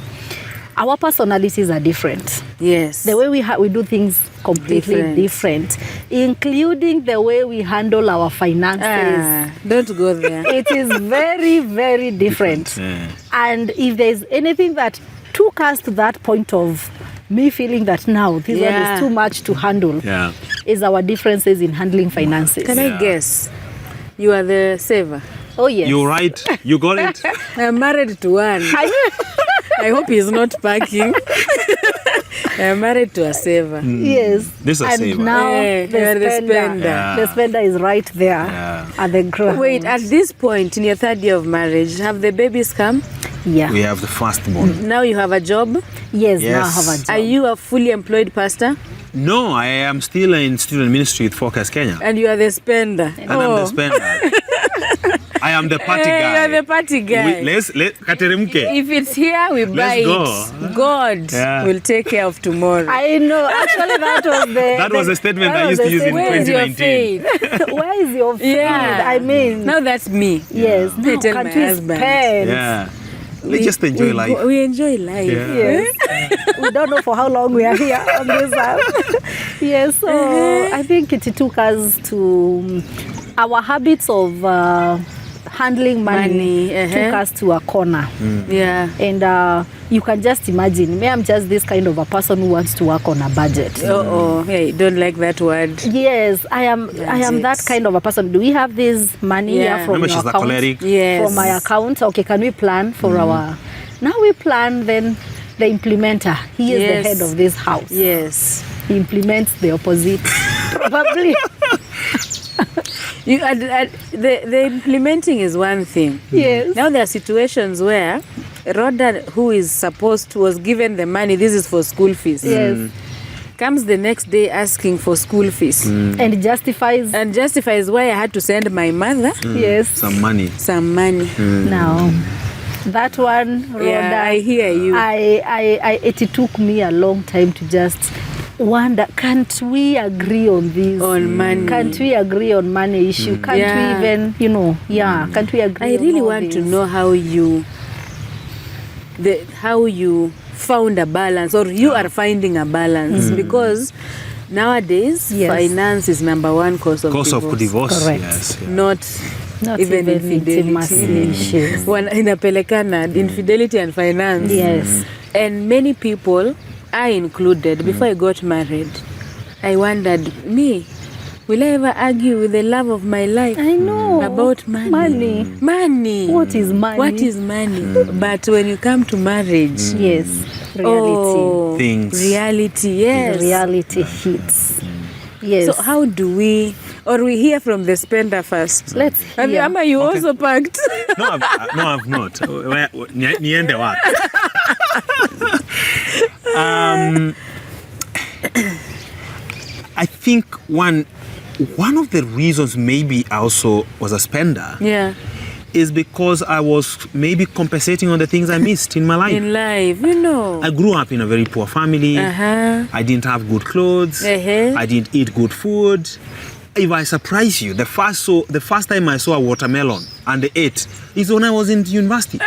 Our personalities are different. Yes. The way we do things completely different. including the way we handle our finances. Don't go there. It is very, very different. And if there's anything that took us to that point of me feeling that now this one is too much to handle, is our differences in handling finances. Can I guess? You are the saver. Oh, yes. You're right. You got it. I'm married to one. I hope he's not packing. I'm married to a saver. Yes. This is a and saver. now Yeah, the you're the spender. spender. The spender is right there at the ground. Wait, at this point in your third year of marriage, have the babies come? Yeah. We have the firstborn. Now you have a job? Yes, now I Yes. have a job. Are you a fully employed pastor? No, I am still in student ministry with Focus Kenya. And you are the spender? And I'm the spender. I am the party Hey, guy. you are the party guy. Let's Kateremke. If it's here, we buy go. it. God will take care of tomorrow. I know. Actually, that was the... That was a statement that I was used to the use in statement. Where is your 2019. faith? Where is your faith? Yeah. I mean... Now that's me. Yes. I Now tell can't my we husband. spend? Yeah. Let's just enjoy life. We enjoy life. Yeah. Yes. We don't know for how long we are here on this earth. Yes, so I think it took us to our habits of handling money, Money, took us to a corner. Yeah. And you can just imagine, me, I'm just this kind of a person who wants to work on a budget. Oh, hey, don't like that word. Yes, I am that kind of a person. Do we have this money Yeah. here from Remember, your she's a account? choleric. Yes. From my account? Okay, can we plan for our... Now we plan, then the implementer, he is Yes. the head of this house. Yes. He implements the opposite. Probably. The implementing is one thing. Yes. Now there are situations where Rodah, who is supposed to, was given the money, this is for school fees. Yes. Comes the next day asking for school fees. And justifies. And justifies why I had to send my mother Yes. Some money. some money. Now, that one, Rhoda, Yeah, I hear you. it took me a long time to just wonder, can't we agree on this? On money. Can't we agree on money issue? Can't Yeah. we even, can't we agree I on really all want to this? know how you found a balance, or you are finding a balance, because nowadays Yes. finance is number one cause of Cause divorce. of divorce. Correct. Yes. Yeah. Not even intimacy infidelity. issues. Inapelekana infidelity and finance. Yes. And many people, I included, before I got married, I wondered, will I ever argue with the love of my life I know. about money? Money. What is money? What is money? But when you come to marriage, Yes. Reality. Things. reality, yes. Reality hits. Yes. So how do we, or we hear from the spender first? Let's hear. Ama, you also packed. No, I've not. Niende wapi? I think one of the reasons maybe I also was a spender Yeah. is because I was maybe compensating on the things I missed in my life. In life, I grew up in a very poor family. Uh-huh. I didn't have good clothes. Uh-huh. I didn't eat good food. If I surprise you, the first time I saw a watermelon and ate is when I was in university.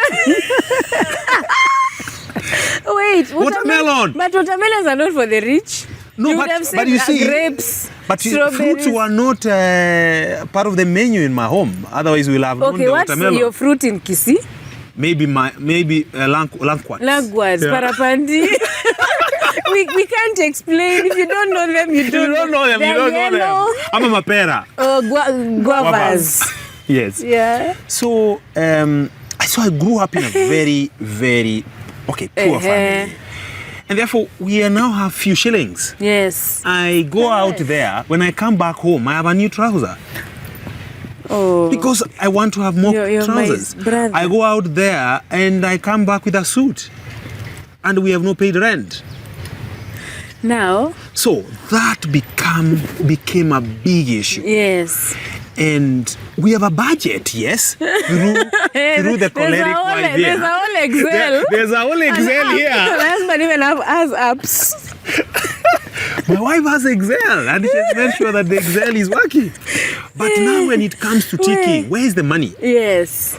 Wait, Watermelon. But watermelons are not for the rich. No, You but- would have but said, you see- grapes, But strawberries. fruits were not part of the menu in my home. Otherwise, we'll have known Okay, the what's watermelon. your fruit in Kisii? Maybe lanquat. Lagwads, Yeah. parapandi. we can't explain. If you don't know them, you You don't don't know them. They're You don't know yellow. them. I'm a mapera. Guavas. Yes. Yeah. So I grew up in a very, very poor family, and therefore we now have few shillings. Yes. I go out there. When I come back home, I have a new trouser. Oh. Because I want to have more You're my trousers. brother. I go out there and I come back with a suit. And we have no paid rent. Now, So that became a big issue. yes. And we have a budget, yes, through the choleric wife here. There's a whole Excel. There's a whole Excel My here. husband even has apps. My wife has Excel and she's made sure that the Excel is working. But now when it comes to ticking, where is the money? Yes.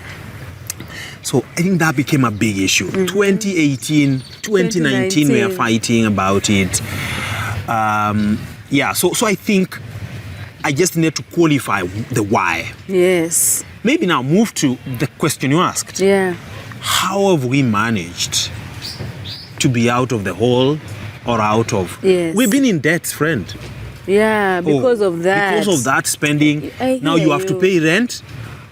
So I think that became a big issue. 2018, 2019, we are fighting about it. So I think I just need to qualify the why. Yes. Maybe now move to the question you asked. Yeah. How have we managed to be out of the hole or out of... Yes. We've been in debt, friend. Yeah, because of that. Because of that spending. I Now hear you have to pay rent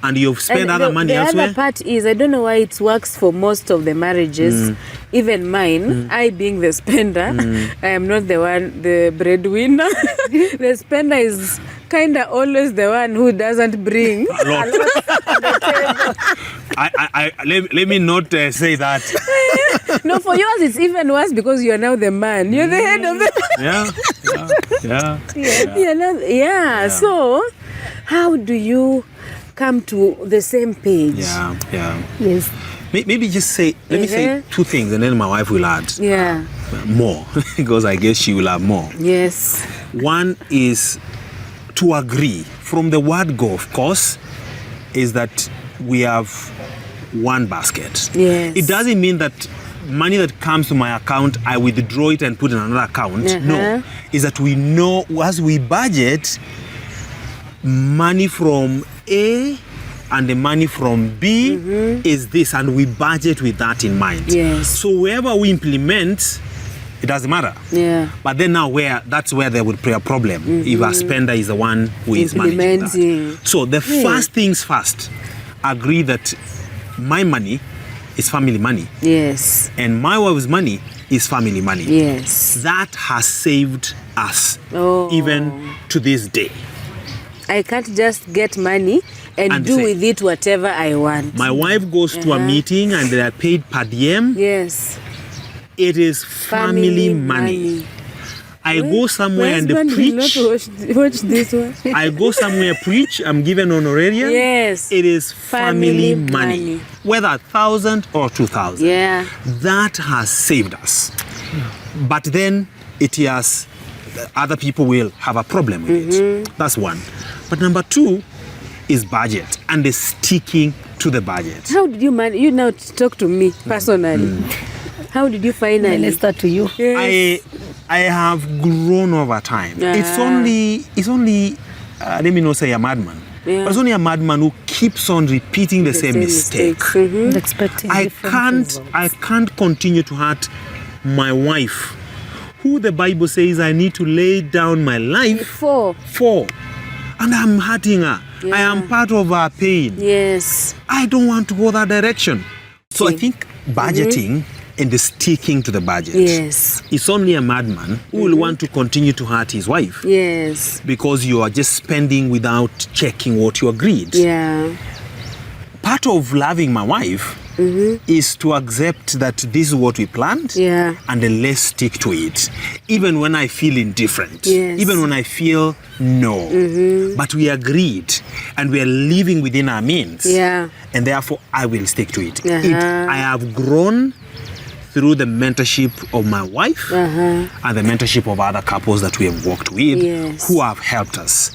and you've spent And other money the elsewhere. other part is, I don't know why it works for most of the marriages, even mine. I being the spender, I am not the breadwinner. The spender is kind of always the one who doesn't bring A lot. Let me not say that. No, for yours it's even worse because you are now the man. You're the head of the... Yeah. So, how do you come to the same page? Yeah. Yes. Maybe just say, let me say two things and then my wife will add Yeah. more because I guess she will have more. Yes. One is to agree. From the word go, of course, is that we have one basket. Yes. It doesn't mean that money that comes to my account, I withdraw it and put in another account. No. Is that we know as we budget, money from A and the money from B is this, and we budget with that in mind. Yes. So wherever we implement, it doesn't matter. Yeah. But then now that's where there would be a problem if a spender is the one who is managing Implementing. that. So the first things first, agree that my money is family money Yes. and my wife's money is family money. Yes. That has saved us Oh. even to this day. I can't just get money and do say- with it whatever I want. My wife goes to a meeting and they are paid per diem. Yes. It is family money. I go somewhere and husband will preach. not watch this one. I go somewhere preach. I'm given honorarium. Yes. It is family Family money. money. Whether 1,000 or 2,000. Yeah. That has saved us. But then it has, other people will have a problem with it. That's one. But number two is budget and the sticking to the budget. How did you manage? You now talk to me personally. How did you finally? Minister to you. Yes. I have grown over time. It's only let me not say a madman. Yeah. But it's only a madman who keeps on repeating the same mistake. mistakes. Mhm. Expecting I different results. can't continue to hurt my wife, who the Bible says I need to lay down my life For for. And I'm hurting her. I am part of her pain. yes. I don't want to go that direction. So I think budgeting and the sticking to the budget. Yes. It's only a madman who will want to continue to hurt his wife Yes. because you are just spending without checking what you agreed. Yeah. Part of loving my wife is to accept that this is what we planned Yeah. and then let's stick to it. Even when I feel indifferent, Yes. even when I feel no. But we agreed and we are living within our means. Yeah. And therefore I will stick to it. Uh-huh. I have grown through the mentorship of my wife and the mentorship of other couples that we have worked with Yes. who have helped us.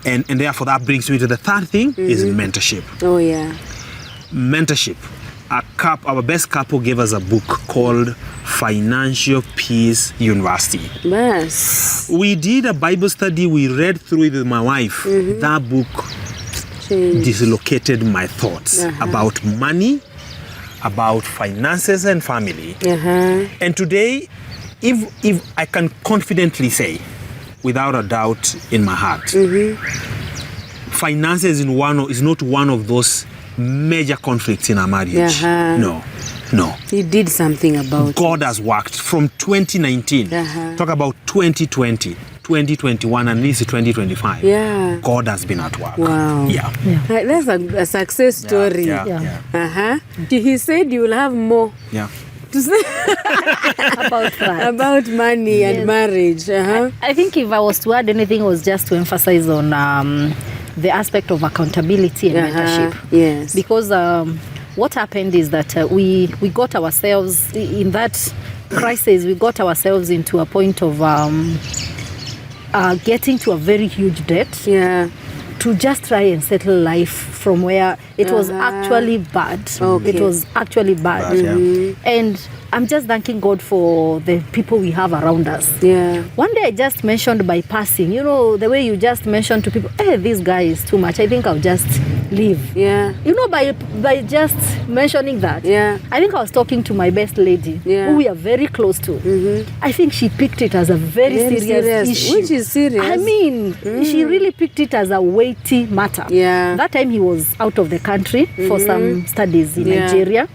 And therefore that brings me to the third thing is mentorship. Oh yeah. Mentorship. Our best couple gave us a book called Financial Peace University. Yes. We did a Bible study, we read through it with my wife. That book Change. dislocated my thoughts about money, about finances and family. And today, if I can confidently say, without a doubt in my heart, finances is not one of those major conflicts in our marriage. No. You did something about God has worked from 2019. Talk about 2020, 2021, and this is 2025. Yeah. God has been at work. Wow. Yeah. That's a success story. Yeah. He said you will have more Yeah. to say About that. about money and marriage. I think if I was to add anything, it was just to emphasize on the aspect of accountability and mentorship. Yes. Because what happened is that we got ourselves in that crisis. We got ourselves into a point of getting to a very huge debt. Yeah. to just try and settle life from where it was actually bad. Okay. It was actually bad. And I'm just thanking God for the people we have around us. Yeah. One day I just mentioned by passing, you know, the way you just mentioned to people, hey, this guy is too much. I think I'll just leave. Yeah. You know, by just mentioning that, I think I was talking to my best lady, who we are very close to. I think she picked it as a very serious issue. Which is serious. I mean, she really picked it as a weighty matter. Yeah. That time he was out of the country for some studies in Nigeria.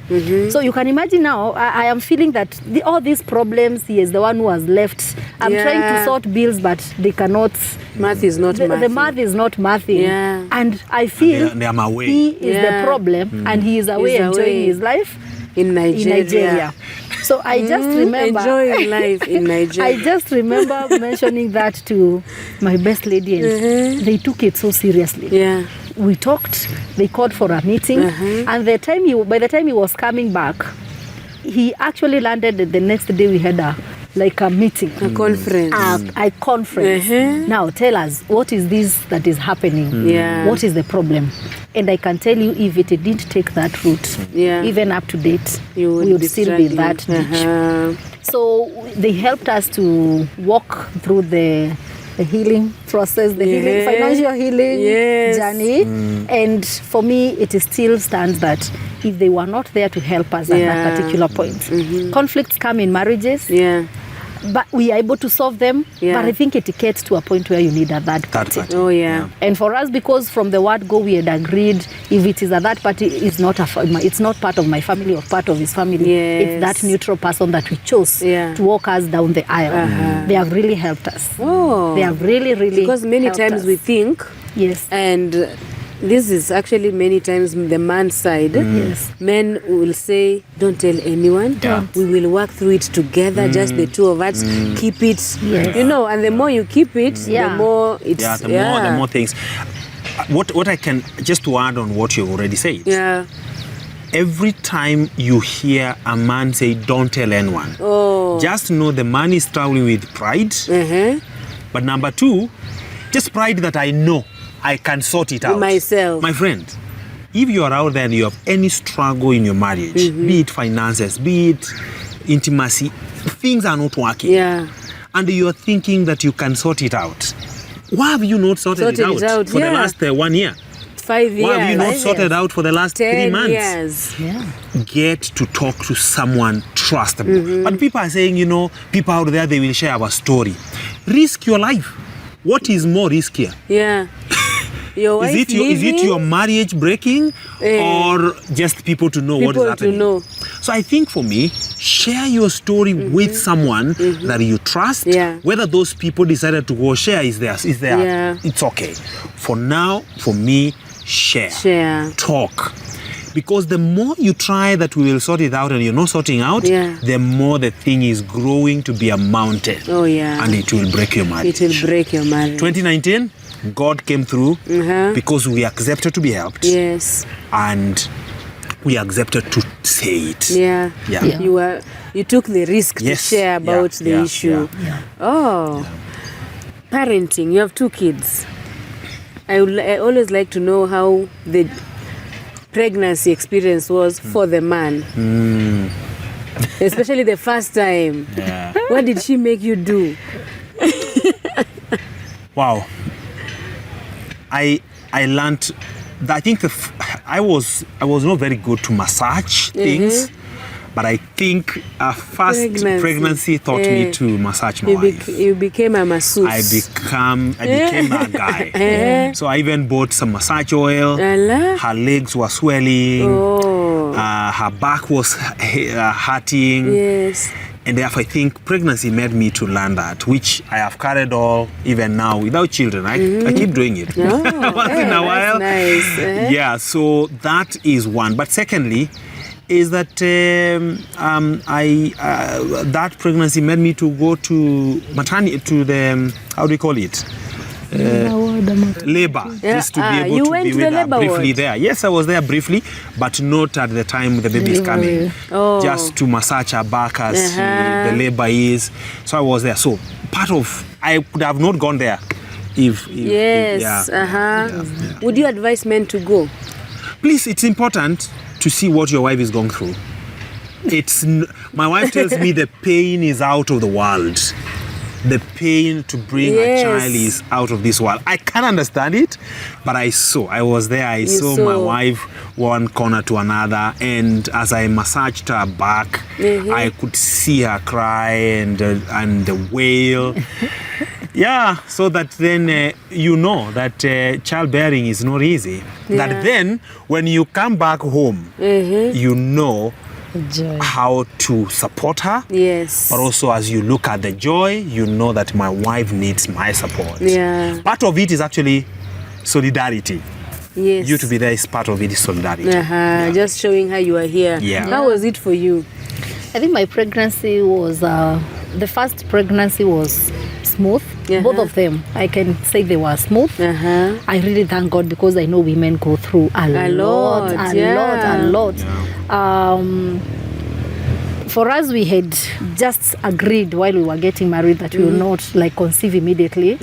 So you can imagine now, I am feeling that all these problems, he is the one who has left. I'm trying to sort bills, but they cannot. Math is not mathing. The math is not mathing. Yeah. And I feel they are away. he is the problem, and he is away enjoying his life in Nigeria. So I just remember enjoying life in Nigeria. I just remember mentioning that to my best lady, and they took it so seriously. Yeah. We talked. They called for a meeting, and by the time he was coming back, he actually landed. The next day we had a meeting, a conference. A conference. Now tell us, what is this that is happening? Yeah. What is the problem? And I can tell you, if it didn't take that route, even up to date, we would still be that ditch. So they helped us to walk through the healing process, the healing, financial healing journey. And for me, it still stands that if they were not there to help us at that particular point, conflicts come in marriages. But we are able to solve them. But I think it gets to a point where you need a third party. Oh, yeah. And for us, because from the word go, we had agreed, if it is a third party, it's not part of my family or part of his family. It's that neutral person that we chose to walk us down the aisle. They have really helped us. Oh. They have really, really Because many helped times us. we think, and this is actually many times the man's side. Men will say, don't tell anyone. We will work through it together, just the two of us. Keep it. You know, and the more you keep it, the more it's... the more things. What I can, just to add on what you've already said. Every time you hear a man say, don't tell anyone, just know the man is struggling with pride. But number two, just pride that I know I can sort it out myself. My friend, if you are out there and you have any struggle in your marriage, be it finances, be it intimacy, things are not working, and you are thinking that you can sort it out, why have you not sorted it out for the last 1 year? 5 years. Why have you not sorted out for the last 3 months? 10 years. Get to talk to someone trustable. But people are saying, you know, people out there, they will share our story. Risk your life. What is more riskier? Your wife is it your marriage breaking or just people to know what is happening? So I think for me, share your story with someone that you trust. Whether those people decided to go share is theirs. It's okay. For now, for me, share. Talk. Because the more you try that we will sort it out and you're not sorting out, the more the thing is growing to be a mountain. And it will break your marriage. 2019, God came through because we accepted to be helped. And we accepted to say it. You took the risk to share about the issue. Parenting. You have 2 kids. I always like to know how the pregnancy experience was for the man. Especially the first time. What did she make you do? Wow. I learned that I think I was not very good to massage things, but I think first pregnancy taught me to massage my wife. You became a masseuse. I became that guy. So I even bought some massage oil. Her legs were swelling. Her back was hurting. And therefore, I think pregnancy made me to learn that, which I have carried all even now without children. I keep doing it once in a while. Nice. So that is one. But secondly, is that that pregnancy made me to go to maternity, to the, how do you call it? Labor. Just to be able to be with her briefly there. Yes, I was there briefly, but not at the time the baby is coming. Just to massage her back as the labor is. So I was there. So I could have not gone there Yes. Would you advise men to go? Please, it's important to see what your wife is going through. My wife tells me the pain is out of the world. The pain to bring a child is out of this world. I can't understand it, but I was there. I saw my wife one corner to another, and as I massaged her back, I could see her cry and wail. Yeah, so that then you know that childbearing is not easy. Yeah. That then when you come back home, you know how to support her. Yes. But also as you look at the joy, you know that my wife needs my support. Yeah. Part of it is actually solidarity. Yes. You to be there is part of it is solidarity. Just showing her you are here. Yeah. How was it for you? I think my pregnancy was, the first pregnancy was smooth. Both of them, I can say they were smooth. I really thank God because I know women go through a lot. For us, we had just agreed while we were getting married that we will not like conceive immediately.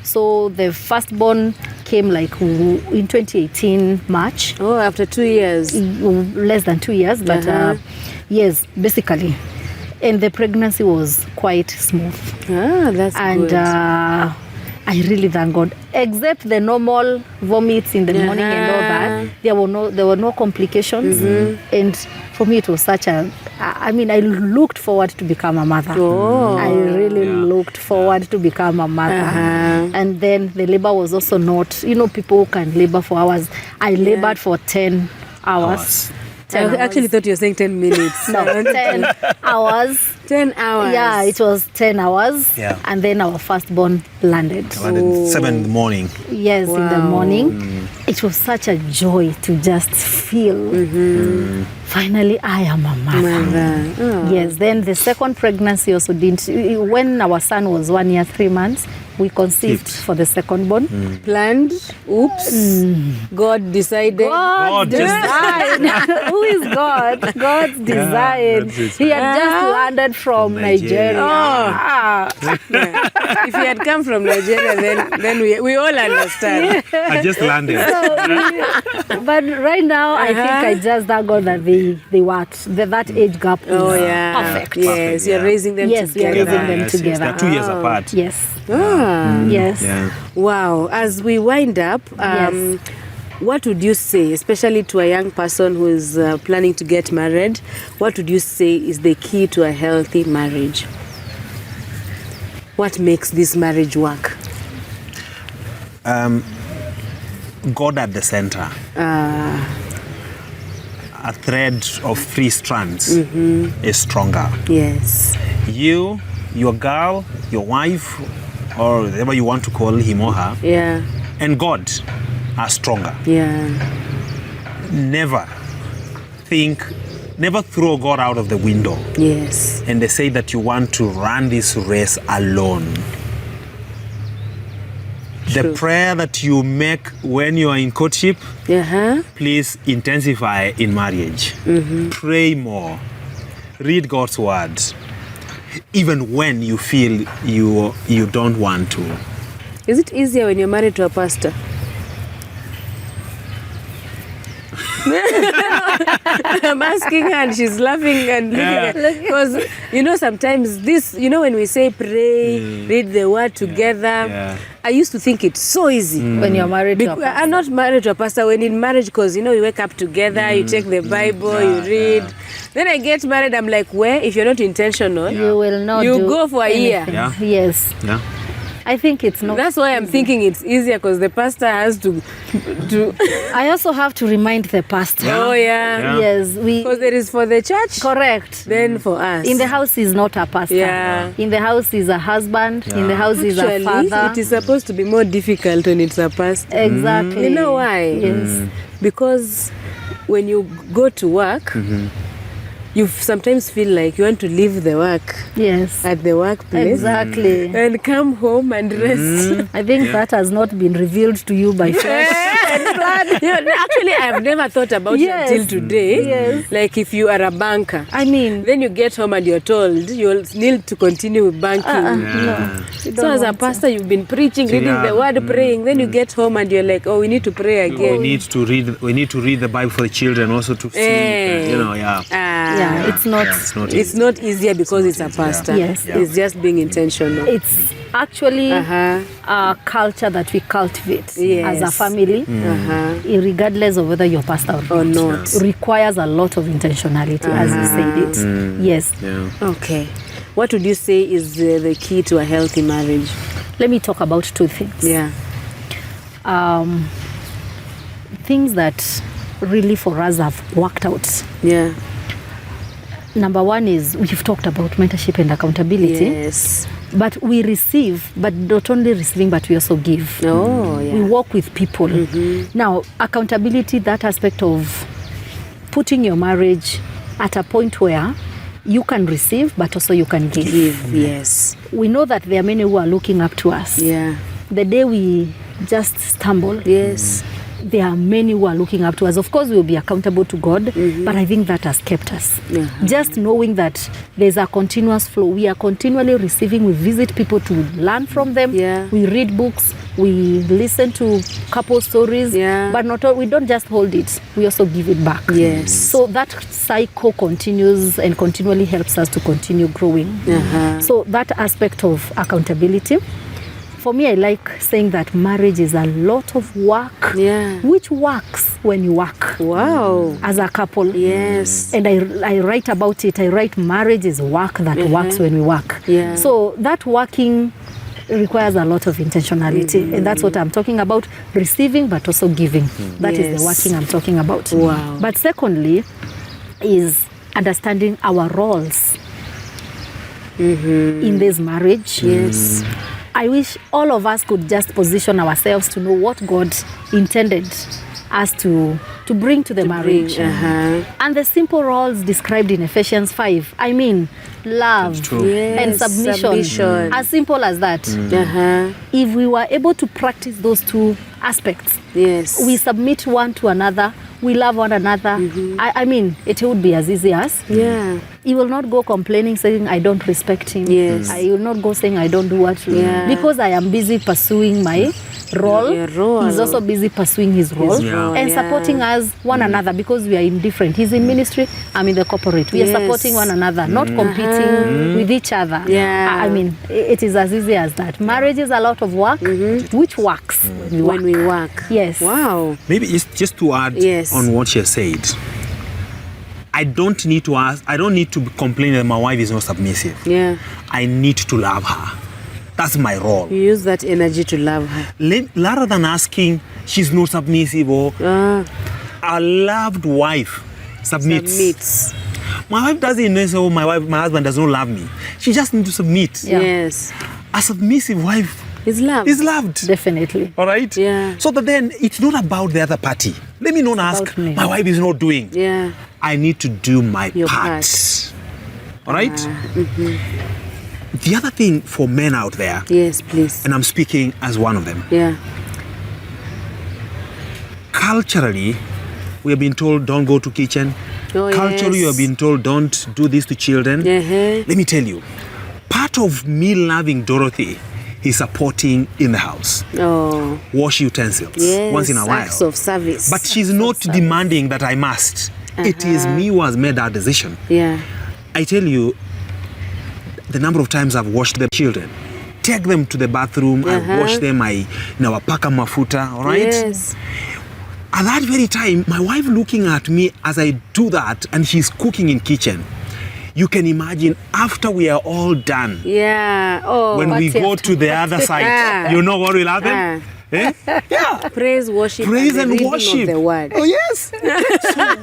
So the firstborn came like in 2018 March. Oh, after 2 years. Less than 2 years, but yes, basically. And the pregnancy was quite smooth. That's good. And I really thank God. Except the normal vomits in the morning and all that, there were no complications. And for me, it was such I looked forward to become a mother. I really looked forward to become a mother. And then the labor was also not, people who can labor for hours. I labored for 10 hours. I actually thought you were saying 10 minutes. No, 10 hours. 10 hours. Yeah, it was 10 hours. Yeah. And then our firstborn landed. 7 in the morning. Yes, in the morning. It was such a joy to just feel, finally, I am a mother. Yes, then the second pregnancy also didn't. When our son was 1 year, 3 months, we conceived for the second born. Planned? Oops. God decided. God decided. Who is God? God's design. He had just landed from Nigeria. If he had come from Nigeria, then we all understand. I just landed. But right now, I think I just thank God that they were that age gap is perfect. Yes, you're raising them Yes, we are together. raising them together. They're 2 years apart. Yes. Yes. Yeah. Wow. As we wind up, what would you say, especially to a young person who is planning to get married, what would you say is the key to a healthy marriage? What makes this marriage work? God at the center. A thread of 3 strands is stronger. Yes. You, your girl, your wife, or whatever you want to call him or her, and God are stronger. Never throw God out of the window. Yes. And they say that you want to run this race alone. The prayer that you make when you are in courtship, please intensify in marriage. Pray more. Read God's word. Even when you feel you don't want to. Is it easier when you're married to a pastor? I'm asking her and she's laughing and looking at because sometimes this, when we say pray, read the word together, I used to think it's so easy. When you're married to a pastor. I'm not married to a pastor. When in marriage, because you wake up together, you take the Bible, you read. Then I get married, I'm like, if you're not intentional, you will not go for a year. Yes. I think it's not. That's why I'm thinking it's easier because the pastor has to. I also have to remind the pastor. Yes, because there is for the church. Correct. Then for us. In the house is not a pastor. In the house is a husband. In the house is a father. It is supposed to be more difficult when it's a pastor. Exactly. You know why? Yes. Because when you go to work, you sometimes feel like you want to leave the work at the workplace. Exactly. And come home and rest. I think that has not been revealed to you by flesh. red flag. Actually, I have never thought about Yes. it until today. Yes. Like if you are a banker, I mean, then you get home and you're told you'll need to continue with banking. no. You So don't as a want to. pastor, you've been preaching, reading Yeah. the word, praying. Then you get home and you're like, oh, we need to pray We again. need to read the Bible for the children also to see, yeah. Yeah, it's not. It's not It's easy. not easier because it's a pastor. Yes. Yeah. It's just being intentional. It's actually Uh-huh. a culture that we cultivate Yes. as a family, regardless of whether you're pastor Or not. requires a lot of intentionality, as you said it. Yes. Yeah. Okay. What would you say is the key to a healthy marriage? Let me talk about two things. Yeah. Things that really for us have worked out. Yeah. Number one is we've talked about mentorship and accountability. Yes. But we receive, but not only receiving, but we also give. Oh, yeah. We work with people. Now, accountability, that aspect of putting your marriage at a point where you can receive, but also you can give. Give. Yes. We know that there are many who are looking up to us. Yeah. The day we just stumble, Yes. there are many who are looking up to us. Of course, we will be accountable to God, but I think that has kept us. Just knowing that there's a continuous flow. We are continually receiving. We visit people to learn from them. Yeah. We read books. We listen to couple stories. Yeah. But not all, we don't just hold it. We also give it back. Yes. So that cycle continues and continually helps us to continue growing. So that aspect of accountability. For me, I like saying that marriage is a lot of work, Yeah. which works when you work Wow. as a couple. Yes. And I write about it. I write marriage is work that works when we work. Yeah. So that working requires a lot of intentionality. And that's what I'm talking about, receiving but also giving. That is the Yes. working I'm talking about. Wow. But secondly is understanding our roles in this marriage. Yes. I wish all of us could just position ourselves to know what God intended us to bring to the marriage. And the simple roles described in Ephesians 5, I mean, love true. and Yes, submission. submission. As simple as that. If we were able to practice those two aspects, Yes. we submit one to another, we love one another. I mean, it would be as easy as. Yeah. He will not go complaining, saying, I don't respect him. Yes. I will not go saying, I don't do what. Yeah. Because I am busy pursuing my role. Your role. He's also busy pursuing his role. role, And yeah. supporting us, one another, because we are indifferent. He's in ministry, I'm in the corporate. We are Yes. supporting one another, not competing with each other. Yeah. I mean, it is as easy as that. Marriage is a lot of work, which works When we work. Yes. Wow. Maybe just to add Yes. on what she said. I don't need to complain that my wife is not submissive. Yeah. I need to love her. That's my role. You use that energy to love her. Rather than asking, she's not submissive or a loved wife submits. Submits. My wife doesn't know, so my husband does not love me. She just needs to submit. Yeah. Yes. A submissive wife It's love. is loved. Definitely. All right? Yeah. So that then it's not about the other party. Let me not ask, about me. my wife is not doing. Yeah. I need to do my Your part. part. All right? The other thing for men out there, Yes, please. and I'm speaking as one of them, Yeah. culturally, we have been told don't go to kitchen. Oh, Culturally, you yes. have been told don't do this to children. Uh-huh. Let me tell you, part of me loving Dorothy is supporting in the house. Oh. Wash utensils Yes. once in a while. Acts of service. But she's not demanding that I must. It is me who has made that decision. Yeah. I tell you, the number of times I've washed the children. Take them to the bathroom, I wash them, I paka mafuta, all right? Yes. At that very time, my wife looking at me as I do that, and she's cooking in kitchen. You can imagine after we are all done, Yeah. Oh. when we Party go after to the other side, Ah. you know what will happen? Eh? Yeah. Praise, worship, Praise and and the reading worship. of the word. Oh, yes. So,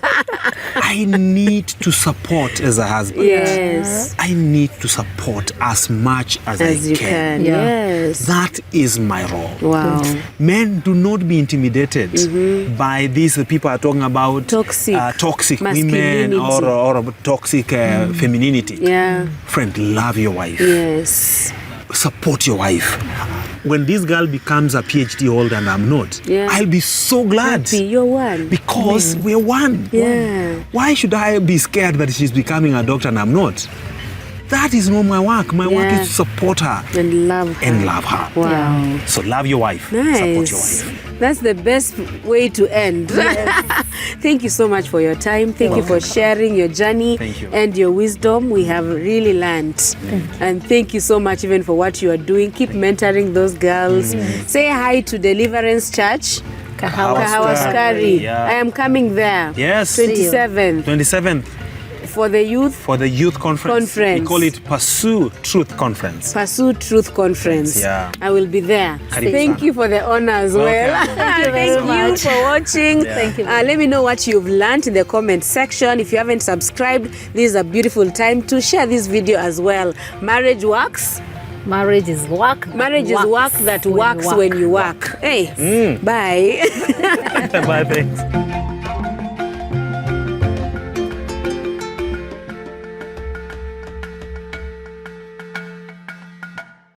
I need to support as a husband. Yes. I need to support as much as As I you can. can. Yeah. Yes. That is my role. Wow. Men, do not be intimidated by these people are talking about Toxic toxic women masculinity. or toxic femininity. Yeah. Friend, love your wife. Yes. Support your wife. when this girl becomes a PhD holder and I'm not, Yeah. I'll be so glad. Happy, you're one. Because we're one. Yeah. Why should I be scared that she's becoming a doctor and I'm not? That is not my work. My work Yeah. is to support her And love her. and love her. Wow. So love your wife. Support your Nice. wife. That's the best way to end. Thank you so much for your time. Thank you for sharing your journey Thank you. and your wisdom. We have really learned. And thank you so much even for what you are doing. Keep mentoring those girls. Say hi to Deliverance Church. Kahawaskari. Yeah. I am coming there. Yes. 27th 27th for the youth. for the youth conference. We call it Pursue Truth Conference. Pursue Truth Conference. Yeah. I will be there. Karibu Thank sana. you for the honor as well. Thank you very much. for watching. Thank you. Let me know what you've learned in the comment section. If you haven't subscribed, this is a beautiful time to share this video as well. Marriage works. Marriage is work. Marriage is work that works when you work. Hey, bye. Bye. Thanks.